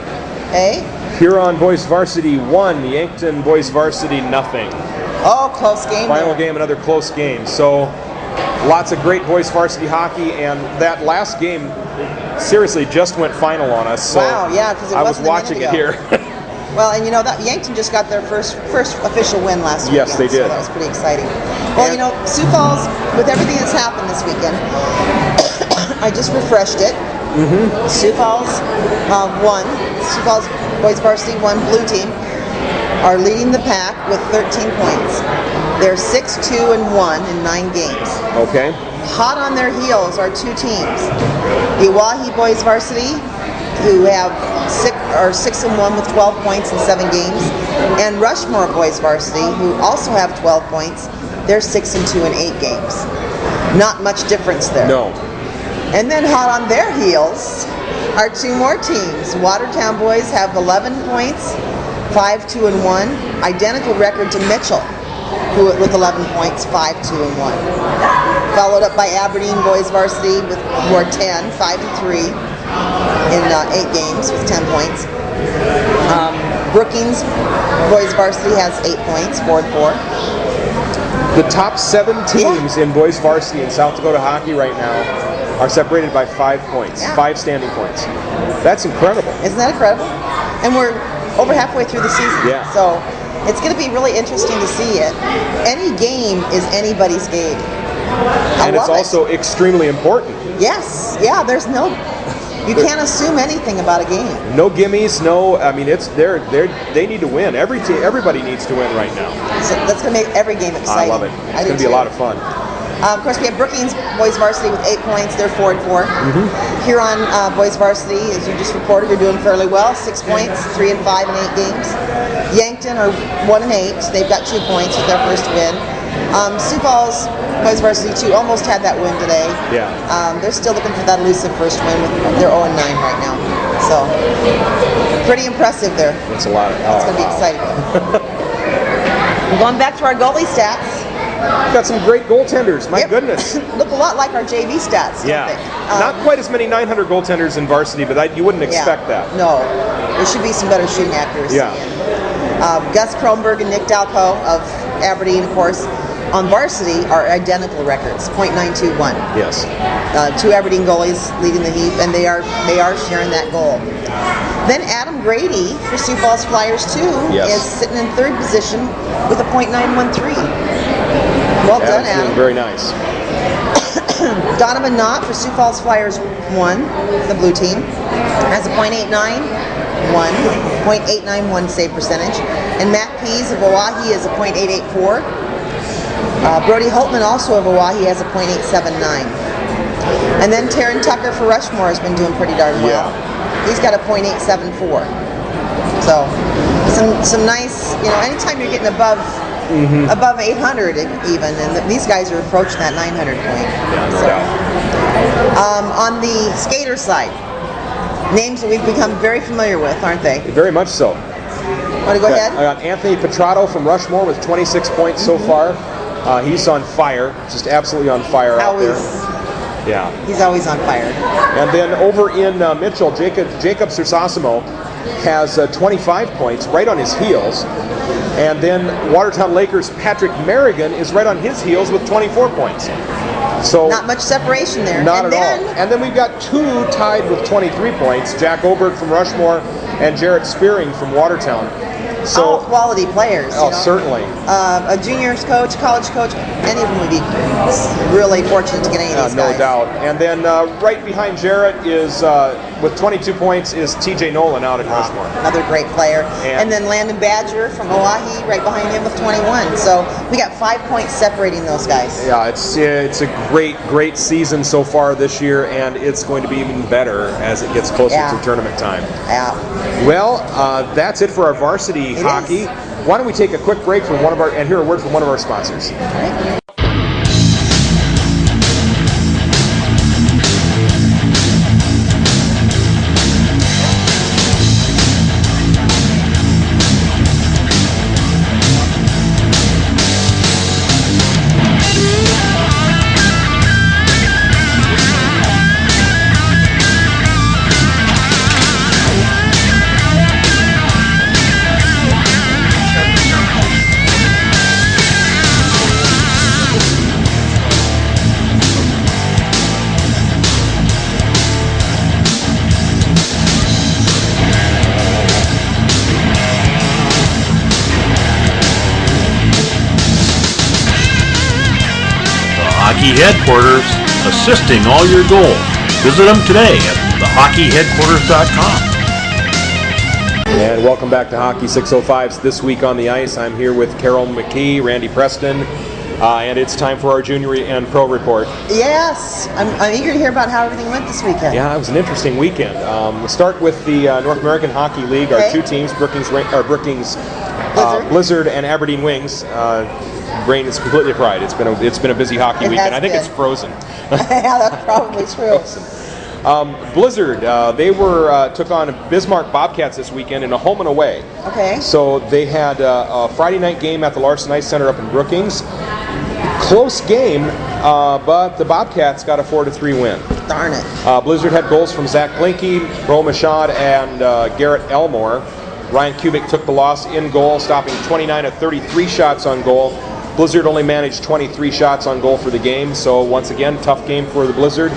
Hey? Huron boys varsity 1, Yankton boys varsity 0. Oh, close game. Final game, another close game. So lots of great boys varsity hockey, and that last game seriously just went final on us. So wow, yeah, because I was watching it here. Well, and that Yankton just got their first official win last weekend. Yes, they did. So that was pretty exciting. Well, Sioux Falls, with everything that's happened this weekend, I just refreshed it. Sioux Falls won. Sioux Falls boys varsity 1 blue team are leading the pack with 13 points. They're 6-2-1 in 9 games. Okay. Hot on their heels are 2 teams. The Oahe boys varsity, who have 6-1 with 12 points in 7 games, and Rushmore boys varsity, who also have 12 points. They're 6-2 in 8 games. Not much difference there. No. And then hot on their heels are 2 more teams. Watertown boys have 11 points, 5-2-1, identical record to Mitchell, who with 11 points, 5-2-1. Followed up by Aberdeen boys varsity who are 10, 5-3. in 8 games with 10 points. Brookings, boys varsity, has 8 points, 4-4. The top 7 teams in boys varsity in South Dakota hockey right now are separated by 5 points, 5 standing points. That's incredible. Isn't that incredible? And we're over halfway through the season. Yeah. So it's going to be really interesting to see it. Any game is anybody's game. And it's also extremely important. Yes. Yeah, there's no... You can't assume anything about a game. No gimmies, no. I mean, it's they need to win. Everybody needs to win right now. So that's going to make every game exciting. I love it. It's going to be a lot of fun. Of course, we have Brookings boys varsity with 8 points. They're 4-4. Huron boys varsity, as you just reported, are doing fairly well. 6 points, 3-5 in 8 games. Yankton are 1-8. They've got 2 points with their first win. Sioux Falls boys varsity 2 almost had that win today. Yeah. They're still looking for that elusive first win. They're 0-9 right now. So pretty impressive there. That's a lot. It's going to be exciting. We're going back to our goalie stats. We've got some great goaltenders. My goodness. Look a lot like our JV stats, don't they? Not quite as many 900 goaltenders in varsity, but you wouldn't expect that. No. There should be some better shooting accuracy. Yeah. Gus Kronberg and Nick Dalco of Aberdeen, of course, on varsity are identical records, .921. Yes. 2 Aberdeen goalies leading the heap, and they are sharing that goal. Then Adam Grady for Sioux Falls Flyers 2 is sitting in 3rd position with a .913. Well done, Adam. Very nice. Donovan Knott for Sioux Falls Flyers 1, the blue team, has a .891 save percentage. And Matt Pease of Oahe is a .884. Brody Holtman, also of Oahe, has a .879. And then Taryn Tucker for Rushmore has been doing pretty darn well. He's got a .874. So some nice, anytime you're getting above 800 even, and these guys are approaching that 900 point. Yeah, no doubt. On the skater side, names that we've become very familiar with, aren't they? Very much so. Want to go ahead? I got Anthony Petrato from Rushmore with 26 points so far. He's on fire, just absolutely on fire out there. Yeah. He's always on fire. And then over in Mitchell, Jacob Sersasimo has 25 points right on his heels. And then Watertown Lakers' Patrick Merrigan is right on his heels with 24 points. So not much separation there. Not at all. And then we've got 2 tied with 23 points, Jack Oberg from Rushmore and Jarrett Spearing from Watertown. So, all quality players. Certainly. A juniors coach, college coach, any of them would be really fortunate to get any of these guys. No doubt. And then right behind Jarrett is, with 22 points, is TJ Nolan out at Rushmore. Another great player. And then Landon Badger from Oahe right behind him with 21. So we got 5 points separating those guys. Yeah, it's a great season so far this year, and it's going to be even better as it gets closer to tournament time. Yeah. Well, that's it for our varsity hockey. Why don't we take a quick break from and hear a word from one of our sponsors. All right. Hockey Headquarters, assisting all your goals. Visit them today at thehockeyheadquarters.com. And welcome back to Hockey 605's This Week on the Ice. I'm here with Carol McKee, Randy Preston, and it's time for our junior and pro report. Yes, I'm eager to hear about how everything went this weekend. Yeah, it was an interesting weekend. We'll start with the North American Hockey League. Our 2 teams, Brookings Blizzard and Aberdeen Wings. Brain is completely fried. It's been a busy hockey weekend. I think it's frozen. Yeah, that's probably true. Blizzard, they took on Bismarck Bobcats this weekend in a home and away. Okay. So they had a Friday night game at the Larson Ice Center up in Brookings. Close game, but the Bobcats got a 4-3 win. Darn it. Blizzard had goals from Zach Blinky, Bo Machad, and Garrett Elmore. Ryan Kubik took the loss in goal, stopping 29 of 33 shots on goal. Blizzard only managed 23 shots on goal for the game, so once again, tough game for the Blizzard.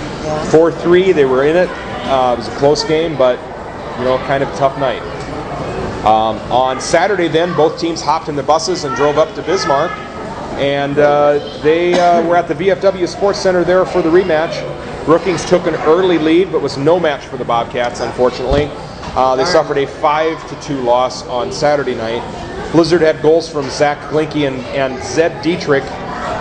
4-3, they were in it. It was a close game, but kind of a tough night. On Saturday then, both teams hopped in the buses and drove up to Bismarck, and they were at the VFW Sports Center there for the rematch. Brookings took an early lead, but was no match for the Bobcats, unfortunately. They suffered a 5-2 loss on Saturday night. Blizzard had goals from Zach Blinky and Zed Dietrich,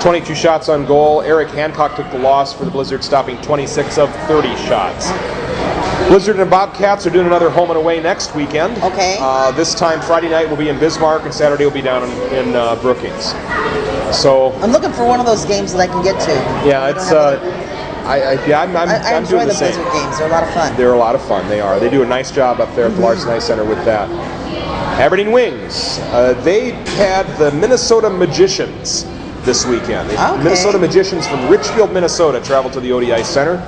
22 shots on goal. Eric Hancock took the loss for the Blizzard, stopping 26 of 30 shots. Blizzard and Bobcats are doing another home and away next weekend. Okay. This time Friday night will be in Bismarck, and Saturday will be down in Brookings. So I'm looking for one of those games that I can get to. yeah, it's I'm enjoy doing the same. Blizzard games. They're a lot of fun. They're a lot of fun. They are. They do a nice job up there at the Larson Ice Center with that. Aberdeen Wings. They had the Minnesota Magicians this weekend. The Minnesota Magicians from Richfield, Minnesota, traveled to the OD Ice Center.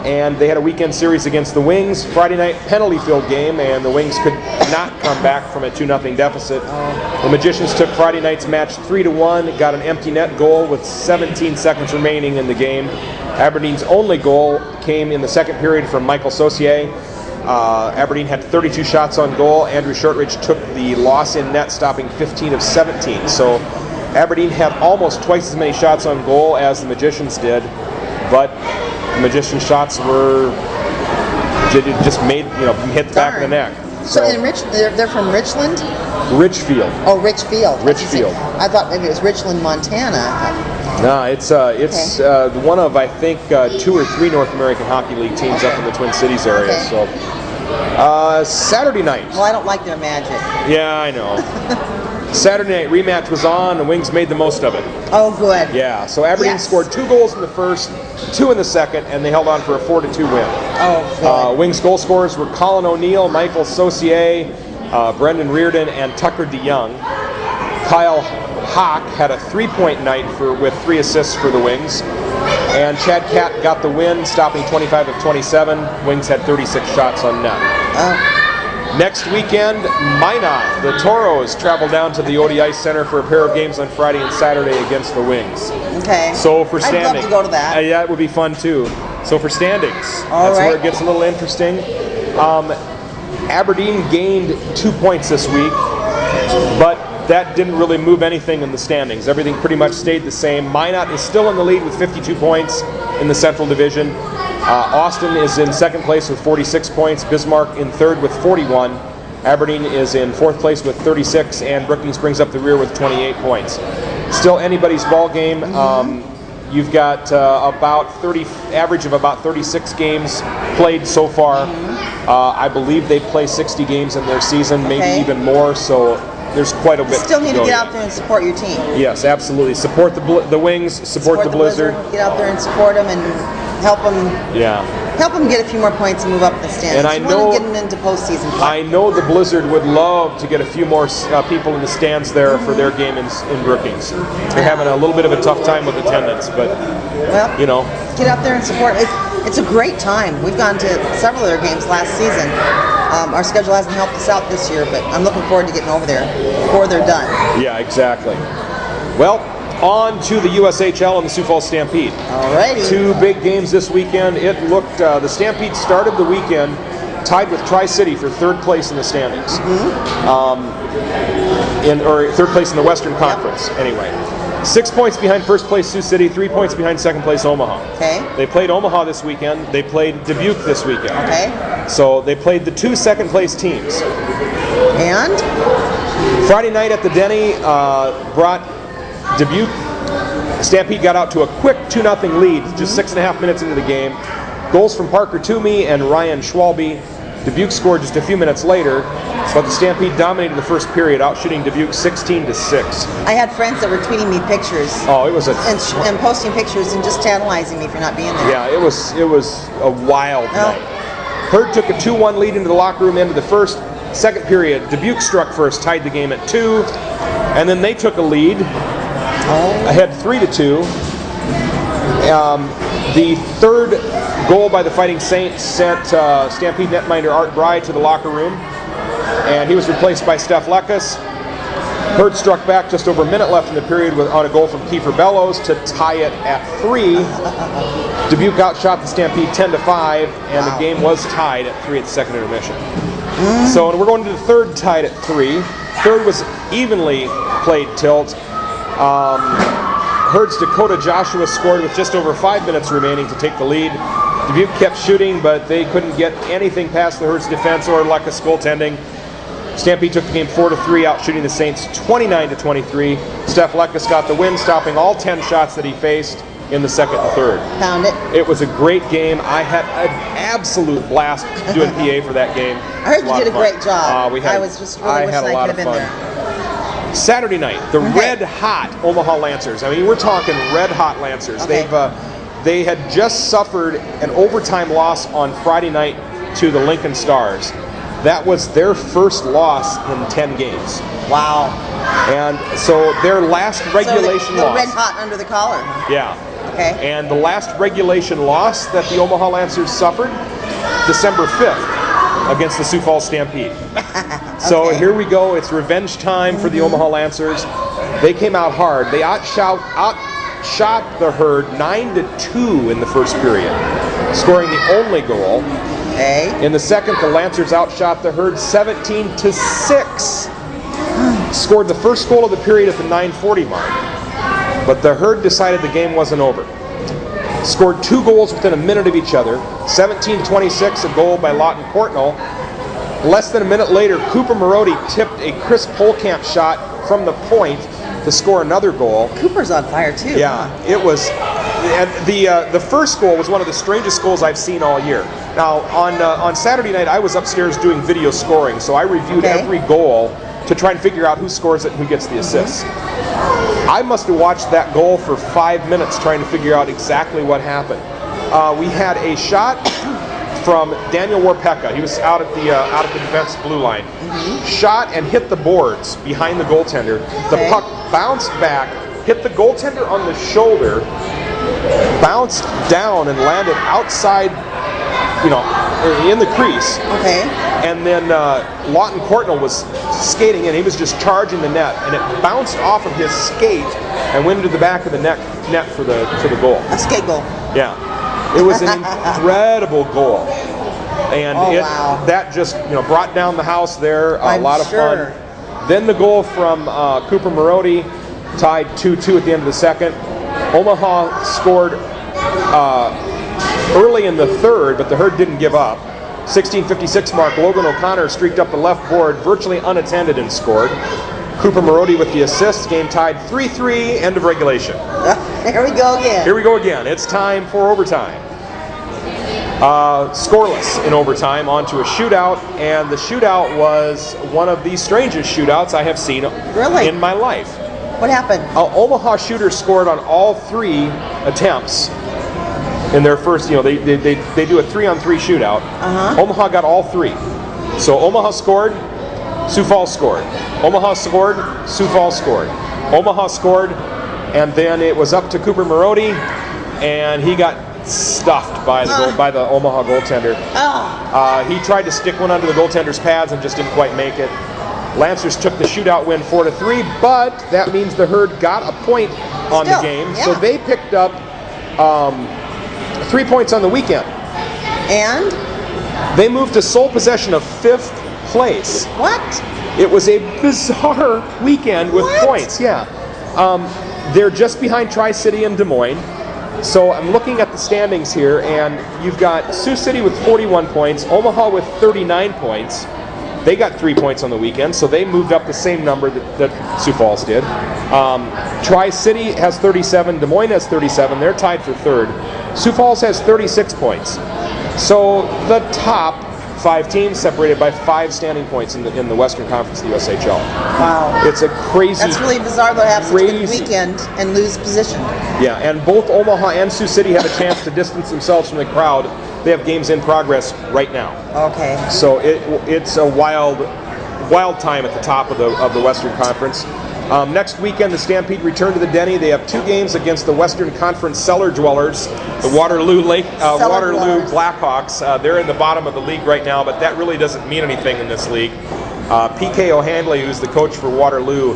And they had a weekend series against the Wings. Friday night penalty-filled game, and the Wings could not come back from a 2-0 deficit. The Magicians took Friday night's match 3-1, got an empty net goal with 17 seconds remaining in the game. Aberdeen's only goal came in the second period from Michael Saucier. Aberdeen had 32 shots on goal. Andrew Shortridge took the loss in net, stopping 15 of 17. So Aberdeen had almost twice as many shots on goal as the Magicians did, but the Magicians' shots just hit the back of the neck. So they're from Richland? Richfield. Oh, Richfield. Richfield. I thought maybe it was Richland, Montana. No, it's one of, I think, 2 or 3 North American Hockey League teams up in the Twin Cities area. So Saturday night. Well, I don't like their magic. Yeah, I know. Saturday night rematch was on. The Wings made the most of it. Oh, good. Yeah, so Aberdeen scored 2 goals in the first, 2 in the second, and they held on for a 4-2 win. Oh, good. Wings goal scorers were Colin O'Neill, Michael Saucier, Brendan Reardon, and Tucker DeYoung. Kyle Hawk had a 3-point night with 3 assists for the Wings. And Chad Catt got the win, stopping 25 of 27. Wings had 36 shots on net. Next weekend, Minot, the Toros, travel down to the OD Ice Center for a pair of games on Friday and Saturday against the Wings. Okay. So for standings, I'd love to go to that. Yeah, it would be fun too. So for standings, that's where it gets a little interesting. Aberdeen gained 2 points this week, but that didn't really move anything in the standings. Everything pretty much stayed the same. Minot is still in the lead with 52 points in the Central Division. Austin is in second place with 46 points. Bismarck in third with 41. Aberdeen is in fourth place with 36, and Brookings brings up the rear with 28 points. Still anybody's ball game. You've got average of about 36 games played so far. I believe they play 60 games in their season, maybe even more. So there's quite a bit. Still need to get out there and support your team. Yes, absolutely. Support the Wings. Support the Blizzard. Get out there and support them and help them. Yeah. Help them get a few more points and move up the standings. And I know, get them into postseason play. I know the Blizzard would love to get a few more people in the stands there for their game in Brookings. They're having a little bit of a tough time with attendance, but get out there and support. It's a great time. We've gone to several of their games last season. Our schedule hasn't helped us out this year, but I'm looking forward to getting over there before they're done. Yeah, exactly. Well, on to the USHL and the Sioux Falls Stampede. Alrighty. 2 big games this weekend. It looked, the Stampede started the weekend tied with Tri-City for third place in the standings. Or third place in the Western Conference, anyway. 6 points behind first place Sioux City, 3 points behind second place Omaha. Okay. They played Omaha this weekend. They played Dubuque this weekend. Okay. So they played the 2 second place teams. And? Friday night at the Denny brought Dubuque. Stampede got out to a quick 2-0 lead, just 6.5 minutes into the game. Goals from Parker Toomey and Ryan Schwalbe. Dubuque scored just a few minutes later, but the Stampede dominated the first period, outshooting Dubuque 16-6. I had friends that were tweeting me pictures. Oh, it was and posting pictures and just tantalizing me for not being there. Yeah, it was a wild night. Hurd took a 2-1 lead into the locker room into the first. Second period, Dubuque struck first, tied the game at 2, and then they took a lead. ahead 3-2. The third goal by the Fighting Saints sent Stampede netminder Art Bride to the locker room, and he was replaced by Steph Leckus. Herd struck back just over a minute left in the period on a goal from Kiefer Bellows to tie it at 3. Dubuque outshot the Stampede 10-5, and the game was tied at 3 at the second intermission. So we're going to the third, tied at 3. Third was evenly played tilt. Herd's Dakota Joshua scored with just over 5 minutes remaining to take the lead. Dubuque kept shooting, but they couldn't get anything past the Herd's defense or Leckus goaltending. Stampede took the game 4-3, out shooting the Saints 29-23. Steph Leckus got the win, stopping all 10 shots that he faced in the second and third. Found it. It was a great game. I had an absolute blast doing PA for that game. I heard you did a great job. I was just really wishing I could have been there. Saturday night, the red-hot Omaha Lancers. I mean, we're talking red-hot Lancers. They had just suffered an overtime loss on Friday night to the Lincoln Stars. That was their first loss in 10 games. Wow. And so their last regulation loss. Red hot under the collar. Yeah. Okay. And the last regulation loss that the Omaha Lancers suffered, December 5th, against the Sioux Falls Stampede. So here we go. It's revenge time for the Omaha Lancers. They came out hard. They outshot the Herd 9-2 in the first period, scoring the only goal. In the second, the Lancers outshot the Herd 17-6. Scored the first goal of the period at the 9:40 mark. But the Herd decided the game wasn't over. Scored 2 goals within a minute of each other. 17-26, a goal by Lawton Courtnall. Less than a minute later, Cooper Marody tipped a Chris Polkamp shot from the point to score another goal. Cooper's on fire too. Yeah, it was. And the first goal was one of the strangest goals I've seen all year. Now, on Saturday night, I was upstairs doing video scoring, so I reviewed every goal to try and figure out who scores it and who gets the assists. I must have watched that goal for 5 minutes trying to figure out exactly what happened. We had a shot from Daniel Warpeka. He was out at the defense blue line. Shot and hit the boards behind the goaltender. The puck bounced back, hit the goaltender on the shoulder, bounced down and landed outside, in the crease. And then Lawton Courtnall was skating in. He was just charging the net, and it bounced off of his skate and went into the back of the net for the goal. A skate goal. Yeah. It was an incredible goal. And that just brought down the house there. A lot of fun. Then the goal from Cooper Marody tied 2-2 at the end of the second. Omaha scored early in the third, but the Herd didn't give up. 16:56 mark, Logan O'Connor streaked up the left board, virtually unattended, and scored. Cooper Marody with the assist. Game tied 3-3, end of regulation. Here we go again. Here we go again. It's time for overtime. Scoreless in overtime, onto a shootout, and the shootout was one of the strangest shootouts I have seen in my life. What happened? Omaha shooters scored on all 3 attempts in their first, they do a 3-on-3 shootout. Omaha got all 3. So Omaha scored, Sioux Falls scored. Omaha scored, Sioux Falls scored. Omaha scored, and then it was up to Cooper Marody, and he got stuffed by the Omaha goaltender. He tried to stick one under the goaltender's pads and just didn't quite make it. Lancers took the shootout win 4-3, but that means the Herd got a point on the game, so they picked up 3 points on the weekend. And? They moved to sole possession of 5th place. What? It was a bizarre weekend with points. Yeah. They're just behind Tri-City and Des Moines. So I'm looking at the standings here, and you've got Sioux City with 41 points, Omaha with 39 points. They got 3 points on the weekend, so they moved up the same number that Sioux Falls did. Tri-City has 37, Des Moines has 37, they're tied for 3rd. Sioux Falls has 36 points. So the top 5 teams separated by 5 standing points in the Western Conference of the USHL. Wow. It's a crazy, That's really bizarre to have such a good weekend and lose position. Yeah, and both Omaha and Sioux City have a chance to distance themselves from the crowd. They have games in progress right now. So it's a wild time at the top of the Western Conference. Next weekend, the Stampede return to the Denny. They have 2 games against the Western Conference cellar dwellers, the Waterloo Blackhawks. They're in the bottom of the league right now, but that really doesn't mean anything in this league. PK O'Handley, who's the coach for Waterloo,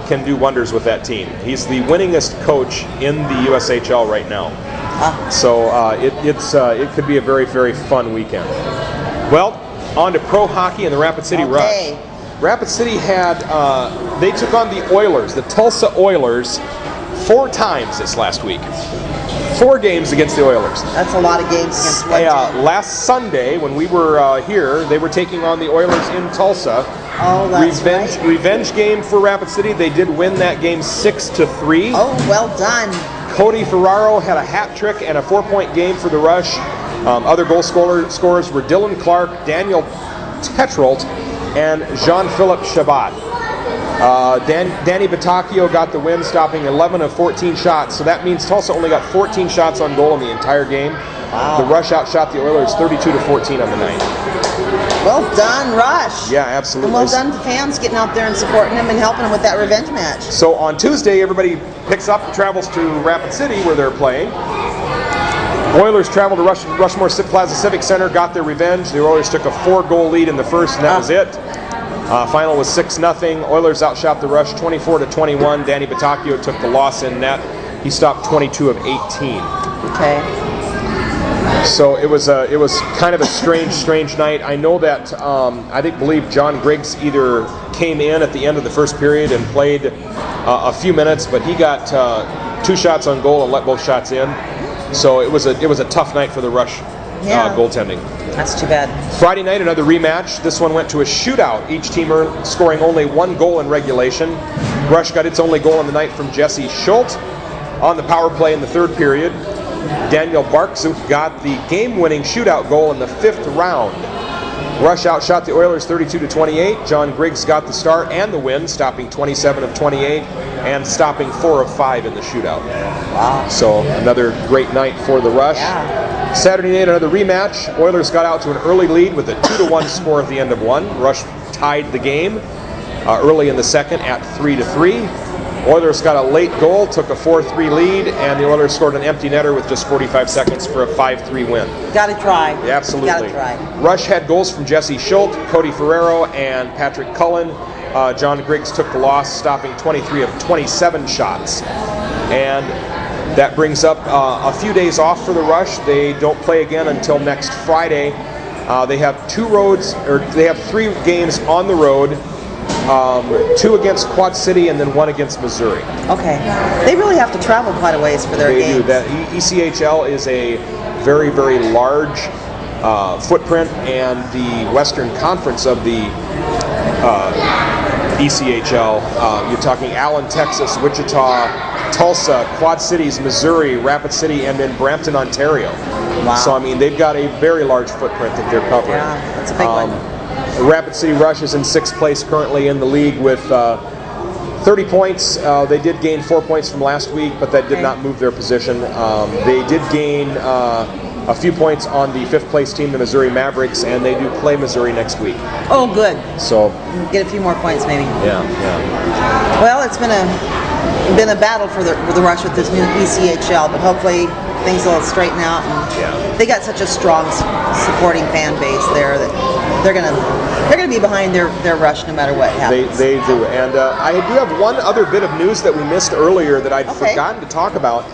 can do wonders with that team. He's the winningest coach in the USHL right now. So it could be a very, very fun weekend. Well, on to pro hockey and the Rapid City Rush. Rapid City had, they took on the Oilers, the Tulsa Oilers, 4 times this last week. 4 games against the Oilers. That's a lot of games against one team. Last Sunday, when we were here, they were taking on the Oilers in Tulsa. Oh, that's right. Revenge game for Rapid City. They did win that game 6-3. Oh, well done. Cody Ferraro had a hat trick and a 4-point game for the Rush. Other goal scorers were Dylan Clark, Daniel Tetrault, and Jean-Philippe Chabot. Danny Batacchio got the win, stopping 11 of 14 shots. So that means Tulsa only got 14 shots on goal in the entire game. Wow. The Rush outshot the Oilers 32-14 on the night. Well done, Rush. Yeah, absolutely. And well done to fans getting out there and supporting them and helping them with that revenge match. So on Tuesday, everybody picks up and travels to Rapid City where they're playing. Oilers traveled to Rushmore Plaza Civic Center, got their revenge. The Oilers took a 4-goal lead in the first, and that was it. Final was 6-0. Oilers outshot the Rush 24-21. Danny Batacchio took the loss in net. He stopped 22 of 18. Okay. So it was kind of a strange night. I know that I believe John Griggs either came in at the end of the first period and played a few minutes, but he got 2 shots on goal and let both shots in. So it was a tough night for the Rush goaltending. That's too bad. Friday night, another rematch. This one went to a shootout. Each team scoring only 1 goal in regulation. Rush got its only goal on the night from Jesse Schultz on the power play in the 3rd period. Daniel Barkzuk got the game-winning shootout goal in the 5th round. Rush outshot the Oilers 32-28. John Griggs got the start and the win, stopping 27 of 28 and stopping 4 of 5 in the shootout. Wow. So another great night for the Rush. Yeah. Saturday night, another rematch. Oilers got out to an early lead with a 2-1 score at the end of 1. Rush tied the game early in the second at 3-3. Oilers got a late goal, took a 4-3 lead, and the Oilers scored an empty netter with just 45 seconds for a 5-3 win. Got to try. Yeah, absolutely. Got to try. Rush had goals from Jesse Schultz, Cody Ferrero, and Patrick Cullen. John Griggs took the loss, stopping 23 of 27 shots. And that brings up a few days off for the Rush. They don't play again until next Friday. They have 3 games on the road. 2 against Quad City and then 1 against Missouri. Okay. They really have to travel quite a ways for their games. They do. That ECHL is a very, very large footprint, and the Western Conference of the ECHL, you're talking Allen, Texas, Wichita, Tulsa, Quad Cities, Missouri, Rapid City, and then Brampton, Ontario. Wow. So, I mean, they've got a very large footprint that they're covering. Yeah, that's a big one. The Rapid City Rush is in 6th place currently in the league with 30 points. They did gain 4 points from last week, but that did not move their position. They did gain a few points on the 5th place team, the Missouri Mavericks, and they do play Missouri next week. Oh, good. So get a few more points, maybe. Yeah. Well, it's been a battle for the Rush with this new ECHL, but hopefully things will straighten out. And they got such a strong supporting fan base there that they're gonna be behind their Rush no matter what happens. They do. And I do have one other bit of news that we missed earlier that I'd forgotten to talk about.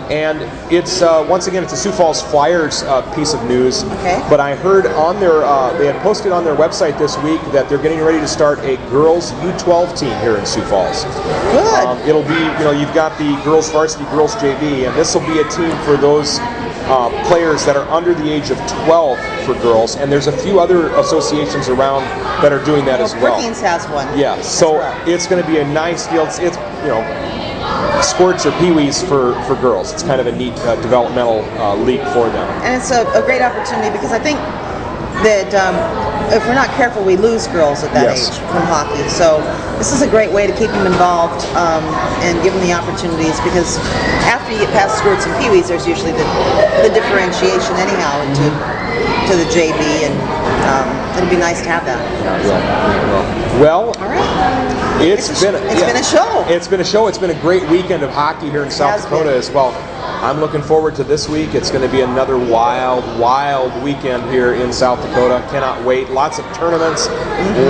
And it's once again, it's a Sioux Falls Flyers piece of news. Okay. But I heard on their they had posted on their website this week that they're getting ready to start a girls U12 team here in Sioux Falls. Good. It'll be, you've got the girls varsity, girls JV, and this will be a team for those players that are under the age of 12 for girls, and there's a few other associations around that are doing that as well. Brookings has one. Yeah, so it's going to be a nice deal. It's squirts or peewees for girls. It's kind of a neat developmental league for them. And it's a great opportunity because I think that if we're not careful, we lose girls at that age from hockey. So this is a great way to keep them involved and give them the opportunities, because after you get past squirts and peewees, there's usually the differentiation anyhow to the JV, and it'll be nice to have that. Well, all right. It's been a show. It's been a show. It's been a great weekend of hockey here in South Dakota as well. I'm looking forward to this week. It's going to be another wild weekend here in South Dakota. Cannot wait. Lots of tournaments,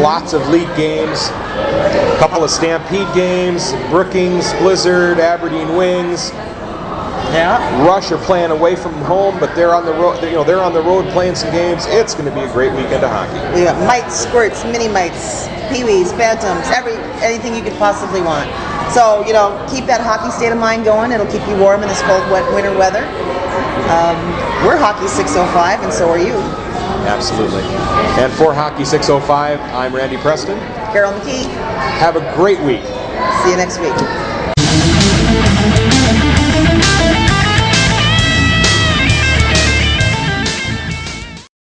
lots of league games, a couple of Stampede games, Brookings, Blizzard, Aberdeen Wings. Yeah. Rush are playing away from home, but they're on the road. They're on the road playing some games. It's going to be a great weekend of hockey. We got mites, squirts, mini mites, peewees, phantoms, anything you could possibly want. So keep that hockey state of mind going. It'll keep you warm in this cold, wet winter weather. We're Hockey 605, and so are you. Absolutely. And for Hockey 605, I'm Randy Preston. Carol McKee. Have a great week. See you next week.